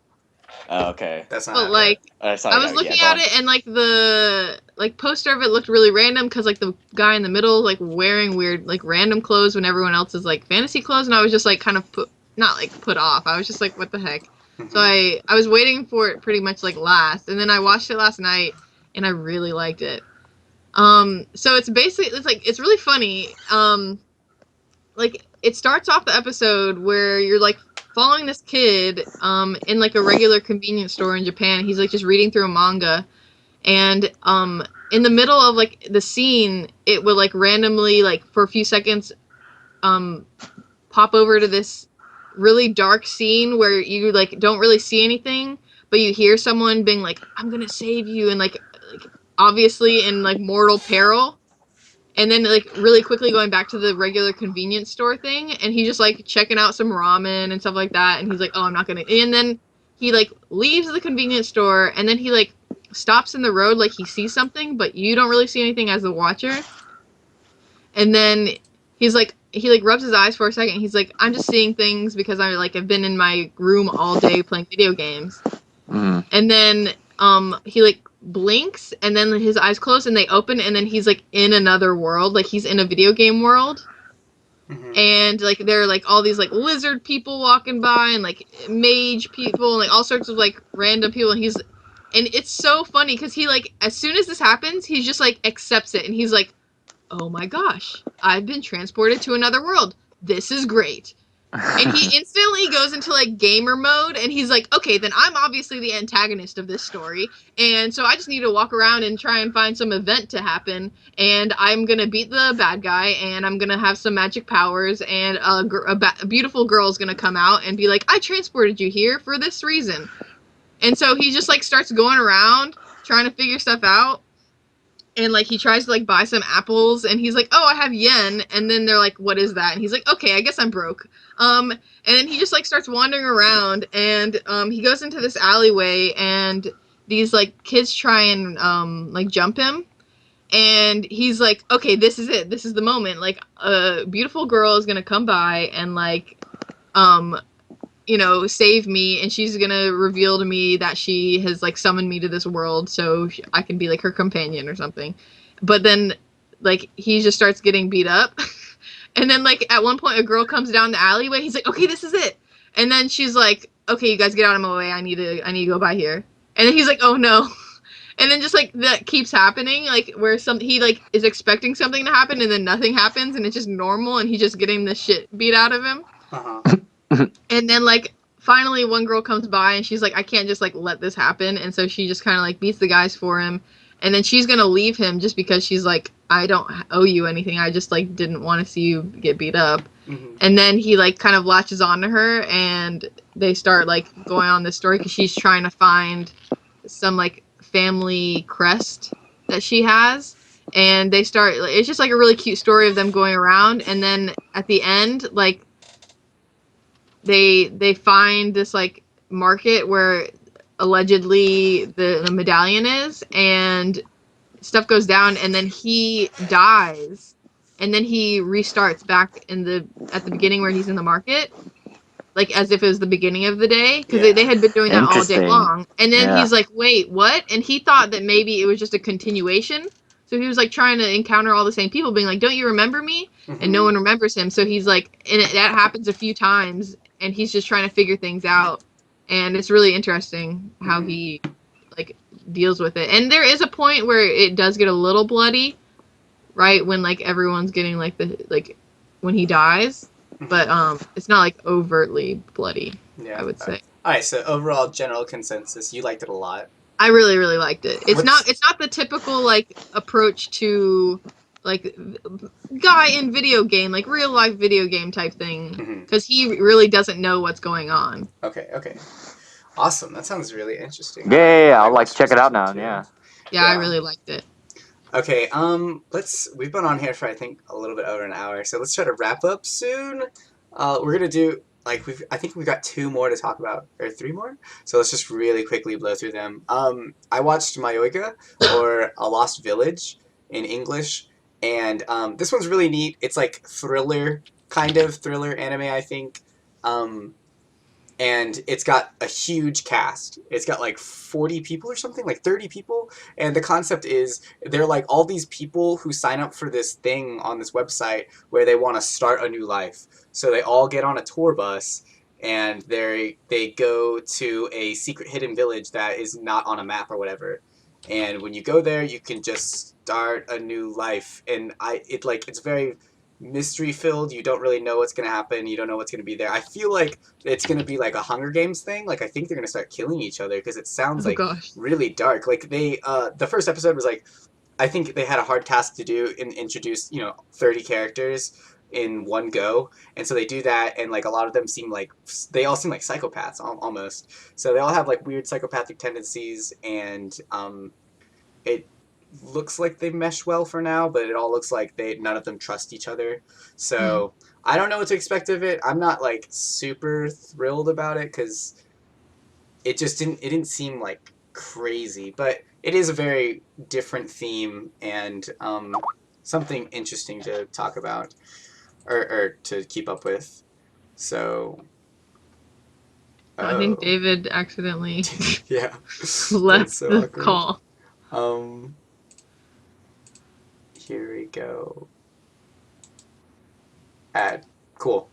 Oh, okay. That's not. But like Sorry, I was Gabby, looking go at on. it and like the like poster of it looked really random because like the guy in the middle like wearing weird like random clothes when everyone else is like fantasy clothes, and I was just like kind of not like put off. I was just like, what the heck? So I was waiting for it pretty much like last, and then I watched it last night and I really liked it. So it's basically it's really funny. Like it starts off the episode where you're like following this kid in like a regular convenience store in Japan. He's like just reading through a manga, and in the middle of like the scene it will like randomly like for a few seconds pop over to this really dark scene where you like don't really see anything, but you hear someone being like, I'm gonna save you, and like obviously in like mortal peril. And then like really quickly going back to the regular convenience store thing, and he's just like checking out some ramen and stuff like that, and he's like, oh, I'm not gonna, and then he like leaves the convenience store, and then he like stops in the road like he sees something, but you don't really see anything as the watcher. And then he's like he like rubs his eyes for a second, and he's like, I'm just seeing things because I like have been in my room all day playing video games. And then he like blinks, and then his eyes close and they open, and then he's like in another world, like he's in a video game world. And like there are like all these like lizard people walking by, and like mage people, and like all sorts of like random people, and it's so funny because he like as soon as this happens he just like accepts it, and he's like, oh my gosh, I've been transported to another world, this is great. And he instantly goes into like gamer mode, and he's like, okay, then I'm obviously the antagonist of this story, and so I just need to walk around and try and find some event to happen, and I'm gonna beat the bad guy, and I'm gonna have some magic powers, and a beautiful girl is gonna come out and be like, I transported you here for this reason. And so he just like starts going around trying to figure stuff out. And like he tries to like buy some apples, and he's like, oh, I have yen. And then they're like, what is that? And he's like, okay, I guess I'm broke. And then he just like starts wandering around, and he goes into this alleyway, and these like kids try and like jump him. And he's like, okay, this is it, this is the moment, like a beautiful girl is gonna come by and like you know, save me, and she's gonna reveal to me that she has like summoned me to this world so I can be like her companion or something. But then like he just starts getting beat up. And then like at one point a girl comes down the alleyway, he's like, okay, this is it. And then she's like, okay, you guys get out of my way, I need to go by here. And then he's like, oh no. And then just like that keeps happening, like where he like is expecting something to happen and then nothing happens, and it's just normal, and he's just getting the shit beat out of him. And then like finally one girl comes by, and she's like, I can't just like let this happen, and so she just kind of like beats the guys for him, and then she's gonna leave him just because she's like, I don't owe you anything, I just like didn't want to see you get beat up. And then he like kind of latches on to her, and they start like going on this story because she's trying to find some like family crest that she has, and they start, it's just like a really cute story of them going around. And then at the end, like they find this like market where allegedly the medallion is, and stuff goes down, and then he dies, and then he restarts back at the beginning where he's in the market, like as if it was the beginning of the day, because they had been doing that all day long. And then he's like, wait, what? And he thought that maybe it was just a continuation, so he was like trying to encounter all the same people being like, don't you remember me? And no one remembers him, so he's like, and that happens a few times, and he's just trying to figure things out. And it's really interesting how he like deals with it. And there is a point where it does get a little bloody, right when like everyone's getting like when he dies, but it's not like overtly bloody. Yeah. I would say. All right. So overall, general consensus, you liked it a lot. I really, really liked it. It's What's- not the typical like approach to like guy in video game, like real life video game type thing, Mhm. because he really doesn't know what's going on. Okay. Okay. Awesome. That sounds really interesting. Yeah, I I'll like watched check it out this now. one, too. Yeah. Yeah, I Yeah. really liked it. Okay, we've been on here for I think a little bit over an hour, so let's try to wrap up soon. We're gonna do like I think we've got 2 more to talk about, or 3 more. So let's just really quickly blow through them. I watched Mayoiga, or A Lost Village in English, and this one's really neat. It's like kind of thriller anime, I think. And it's got a huge cast. It's got like 40 people or something, like 30 people. And the concept is they're like all these people who sign up for this thing on this website where they want to start a new life. So they all get on a tour bus and they go to a secret hidden village that is not on a map or whatever. And when you go there, you can just start a new life. And it's very mystery filled. You don't really know what's going to happen. You don't know what's going to be there. I feel like it's going to be like a Hunger Games thing. Like I think they're going to start killing each other because it sounds Oh like gosh. really dark. Like the first episode was like, I think they had a hard task to do and introduce 30 characters in one go, and so they do that, and like a lot of them they all seem like psychopaths almost. So they all have like weird psychopathic tendencies, and it looks like they mesh well for now, but it all looks like none of them trust each other. So I don't know what to expect of it. I'm not like super thrilled about it because it didn't seem like crazy, but it is a very different theme and something interesting to talk about or to keep up with. So I think David accidentally yeah, left That's so the awkward. call. Here we go. Add. Cool.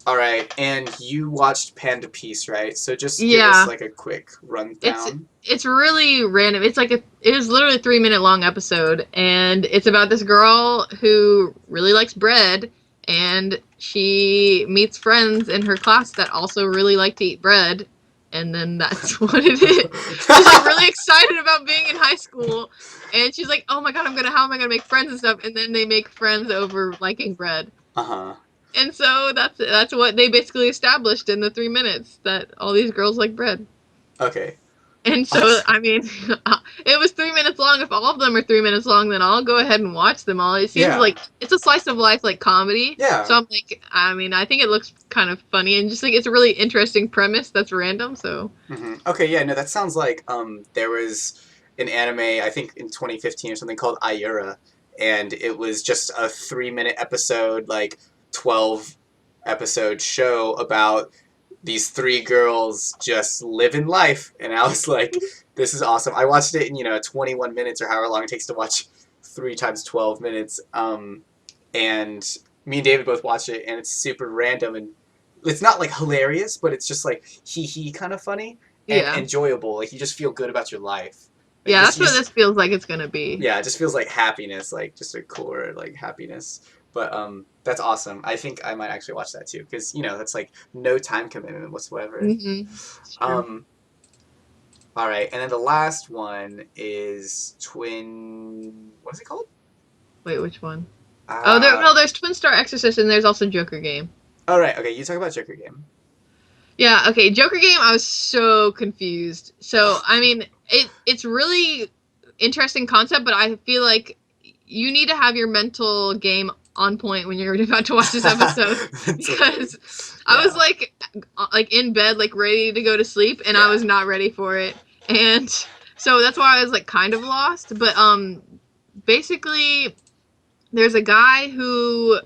All right, and you watched Panda Piece, right? So just give Yeah. us like a quick rundown. It's really random. It's like it was literally a 3-minute long episode, and it's about this girl who really likes bread, and she meets friends in her class that also really like to eat bread, and then that's what it is. She's like really excited about being in high school, and she's like, "Oh my god, how am I gonna make friends and stuff?" And then they make friends over liking bread. Uh-huh. And so that's what they basically established in the 3 minutes, that all these girls like bread. Okay. And so, I mean, it was 3 minutes long. If all of them are 3 minutes long, then I'll go ahead and watch them all. It seems Yeah. like it's a slice of life, like comedy. Yeah. So I'm like, I mean, I think it looks kind of funny, and just like it's a really interesting premise that's random. So. Okay, yeah, no, that sounds like there was an anime, I think in 2015 or something, called Ayura, and it was just a 3-minute episode, like 12 episode show about these 3 girls just living life, and I was like, this is awesome. I watched it in 21 minutes or however long it takes to watch 3 times 12 minutes, and me and David both watched it, and it's super random, and it's not like hilarious, but it's just like hee kind of funny and enjoyable. Like you just feel good about your life. Like, yeah, that's what this feels like it's gonna be. Yeah, it just feels like happiness, like just a core like happiness. But that's awesome. I think I might actually watch that too because that's like no time commitment whatsoever. All right, and then the last one is Twin. What is it called? Wait, which one? There's Twin Star Exorcist, and there's also Joker Game. All right, okay, you talk about Joker Game. Yeah, okay, Joker Game, I was so confused. So, I mean, it's really interesting concept, but I feel like you need to have your mental game on point when you're about to watch this episode. Because I was like in bed, like ready to go to sleep, and I was not ready for it. And so that's why I was like kind of lost. But basically, there's a guy who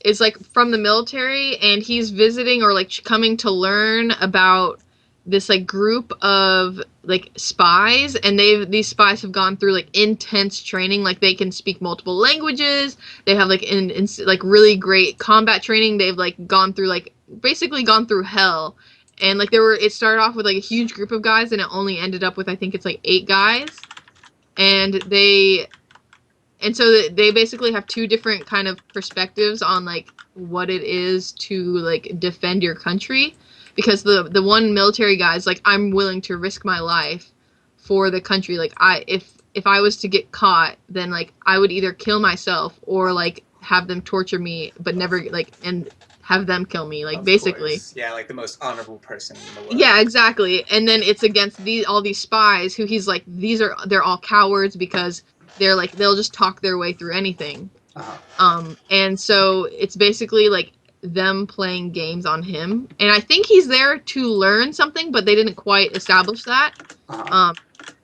is like from the military, and he's visiting or like coming to learn about this like group of like spies, and these spies have gone through like intense training. Like they can speak multiple languages, they have like in like really great combat training, they've like basically gone through hell. And like it started off with like a huge group of guys, and it only ended up with I think it's like 8 guys. and they basically have two different kind of perspectives on like what it is to like defend your country, because the one military guy is like, I'm willing to risk my life for the country. Like if I was to get caught, then like I would either kill myself or like have them torture me, but never like and have them kill me, like Of basically. course. Yeah, like the most honorable person in the world. Yeah, exactly. And then it's against all these spies who he's like, they're all cowards because they're like, they'll just talk their way through anything. And so it's basically like them playing games on him. And I think he's there to learn something, but they didn't quite establish that.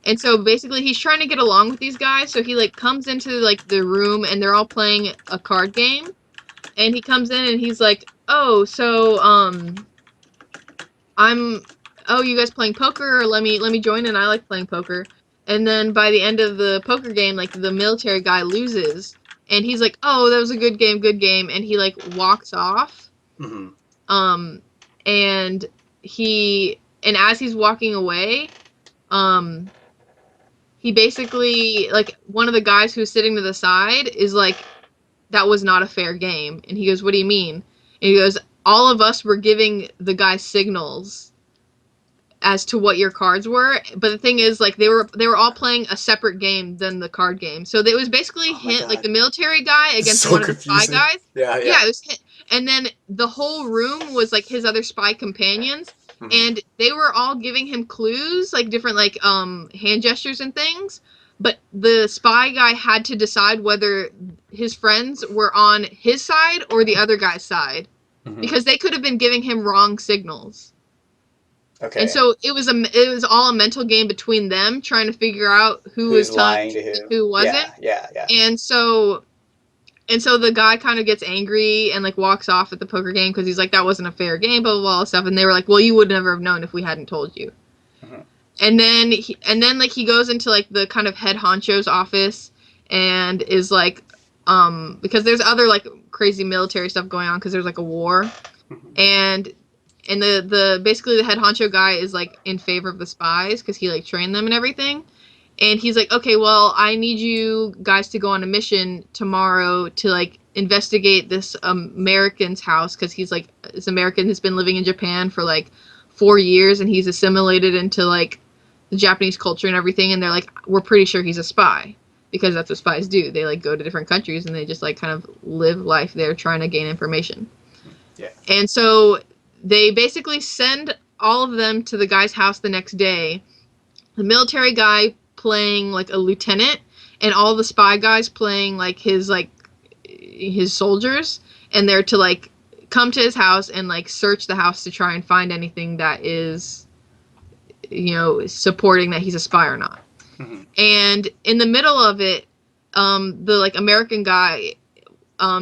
And so basically he's trying to get along with these guys. So he like comes into like the room and they're all playing a card game. And he comes in and he's like, oh, so, you guys playing poker? Let me join in. I like playing poker. And then by the end of the poker game, like the military guy loses, and he's like, "Oh, that was a good game," and he like walks off. And as he's walking away, he basically like one of the guys who's sitting to the side is like, "That was not a fair game," and he goes, "What do you mean?" And he goes, "All of us were giving the guy signals as to what your cards were, but the thing is, like, they were all playing a separate game than the card game. So it was basically like the military guy against So one of the confusing. spy guys. Yeah. It was and then the whole room was like his other spy companions, and they were all giving him clues, like different like hand gestures and things. But the spy guy had to decide whether his friends were on his side or the other guy's side, because they could have been giving him wrong signals. Okay. And so it was all a mental game between them trying to figure out who was lying to who wasn't. Yeah. And so the guy kind of gets angry and like walks off at the poker game because he's like, that wasn't a fair game, blah blah blah stuff. And they were like, well, you would never have known if we hadn't told you. And then he goes into like the kind of head honcho's office and is like, because there's other like crazy military stuff going on because there's like a war, and the basically the head honcho guy is like in favor of the spies because he like trained them and everything. And he's like, okay, well, I need you guys to go on a mission tomorrow to like investigate this American's house, because he's like, this American has been living in Japan for like 4 years and he's assimilated into like the Japanese culture and everything. And they're like, we're pretty sure he's a spy, because that's what spies do. They like go to different countries and they just like kind of live life there trying to gain information. Yeah. And so they basically send all of them to the guy's house the next day. The military guy playing like a lieutenant, and all the spy guys playing like his soldiers, and they're to like come to his house and like search the house to try and find anything that is, you know, supporting that he's a spy or not. And in the middle of it, the like American guy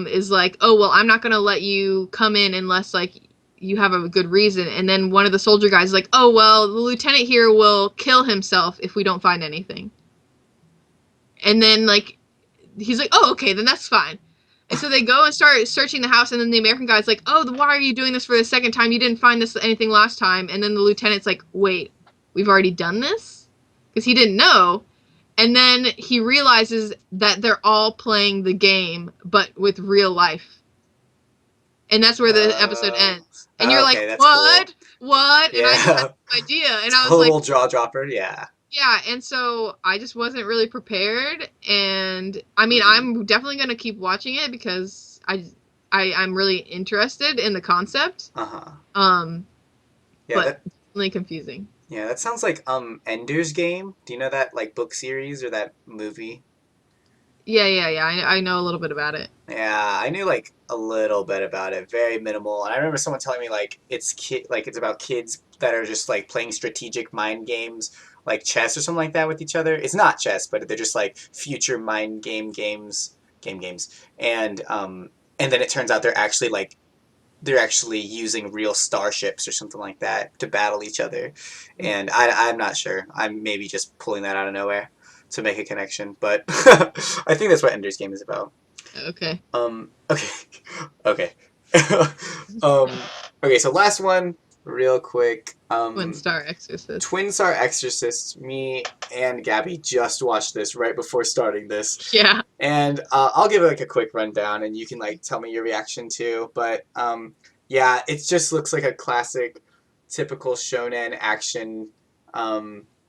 is like, oh well, I'm not gonna let you come in unless like you have a good reason. And then one of the soldier guys is like, oh well, the lieutenant here will kill himself if we don't find anything. And then like he's like, oh okay, then that's fine. And so they go and start searching the house, and then the American guy's like, oh, why are you doing this for the second time? You didn't find anything last time. And then the lieutenant's like, wait, we've already done this? Because he didn't know. And then he realizes that they're all playing the game, but with real life. And that's where the episode ends. And you're like, what? Cool. What? Yeah. And I just had no idea. And I was Total like, jaw dropper, yeah. Yeah, and so I just wasn't really prepared. And I mean, I'm definitely going to keep watching it because I'm really interested in the concept. Yeah, but definitely confusing. Yeah, that sounds like Ender's Game. Do you know that like book series or that movie? Yeah. I know a little bit about it. Yeah, I knew like a little bit about it, very minimal. And I remember someone telling me like it's about kids that are just like playing strategic mind games, like chess or something like that with each other. It's not chess, but they're just like future mind games. And then it turns out they're actually using real starships or something like that to battle each other. And I'm not sure. I'm maybe just pulling that out of nowhere to make a connection, but I think that's what Ender's Game is about. Okay. Okay. Okay, so last one, real quick. Twin Star Exorcist. Twin Star Exorcist. Me and Gabby just watched this right before starting this. Yeah. And I'll give like a quick rundown, and you can like tell me your reaction too. But yeah, it just looks like a classic, typical shonen action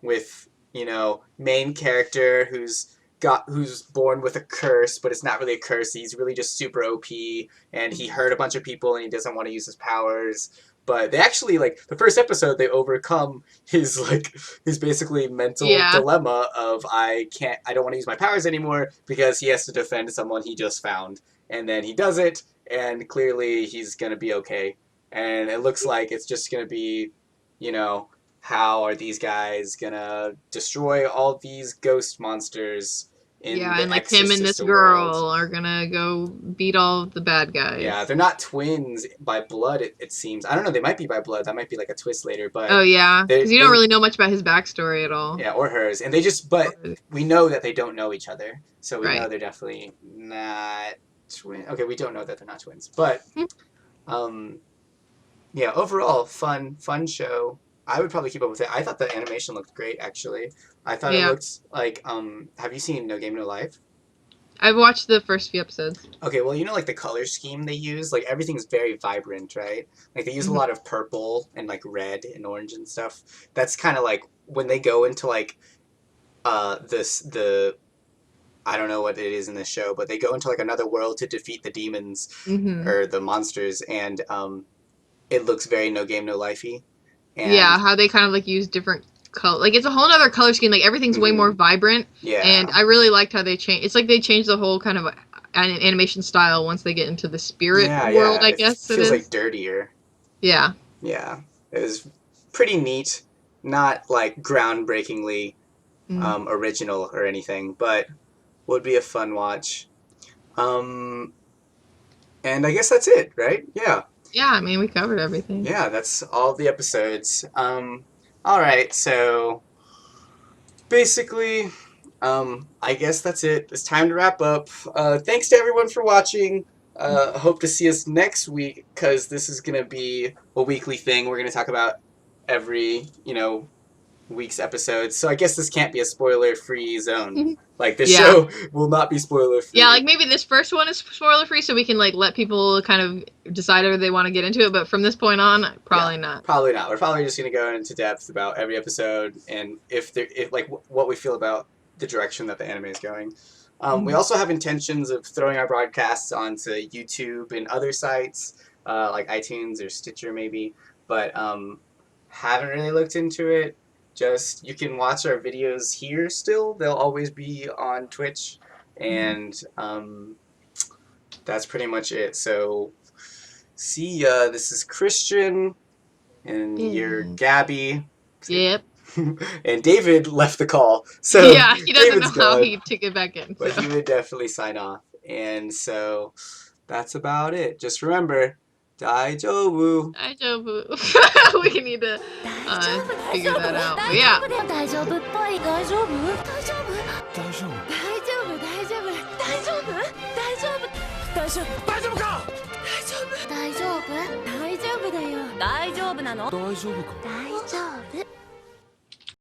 with main character who's born with a curse, but it's not really a curse. He's really just super OP, and he hurt a bunch of people, and he doesn't want to use his powers. But they actually, like, the first episode, they overcome his basically mental dilemma of I don't want to use my powers anymore because he has to defend someone he just found. And then he does it, and clearly he's going to be okay. And it looks like it's just going to be, how are these guys going to destroy all these ghost monsters in the and like him and this Exorcist girl world. are gonna go beat all the bad guys. Yeah, they're not twins by blood, it seems. I don't know, they might be by blood. That might be like a twist later, but... Oh, yeah, because you don't really know much about his backstory at all. Yeah, or hers. And but we know that they don't know each other, so we know they're definitely not twins. Okay, we don't know that they're not twins, but... yeah, overall, fun show. I would probably keep up with it. I thought the animation looked great, actually. I thought it looked like, have you seen No Game, No Life? I've watched the first few episodes. Okay, well, like the color scheme they use, like everything's very vibrant, right? Like they use a lot of purple and like red and orange and stuff. That's kind of like when they go into like I don't know what it is in this show, but they go into like another world to defeat the demons or the monsters, and it looks very No Game, No Life-y. And how they kind of like use different color, like it's a whole other color scheme. Like everything's way more vibrant. Yeah, and I really liked how they changed. It's like they changed the whole kind of animation style once they get into the spirit world. I guess it feels like dirtier. Yeah. Yeah, it was pretty neat. Not like groundbreakingly original or anything, but would be a fun watch. And I guess that's it, right? Yeah. Yeah, I mean, we covered everything. Yeah, that's all the episodes. All right, so basically, I guess that's it. It's time to wrap up. Thanks to everyone for watching. Hope to see us next week, because this is going to be a weekly thing. We're going to talk about every, week's episodes. So I guess this can't be a spoiler-free zone. Like, this show will not be spoiler-free. Yeah, like maybe this first one is spoiler-free, so we can like let people kind of decide if they want to get into it. But from this point on, probably not. Probably not. We're probably just going to go into depth about every episode and if what we feel about the direction that the anime is going. We also have intentions of throwing our broadcasts onto YouTube and other sites, like iTunes or Stitcher maybe, but haven't really looked into it. Just, you can watch our videos here still. They'll always be on Twitch. And that's pretty much it. So, see ya. This is Christian. And you're Gabby. Yep. And David left the call. So yeah, he doesn't David's know how gone, he took it back in. But he would definitely sign off. And so, that's about it. Just remember... Daijoubu. Daijoubu. We need to figure that out. But yeah. Daijoubu っぽい。大丈夫？大丈夫？大丈夫大丈夫？大丈夫？大丈夫？大丈夫？大丈夫？大丈夫か大丈夫？大丈夫？大丈夫だよ。大丈夫なの？大丈夫か大丈夫。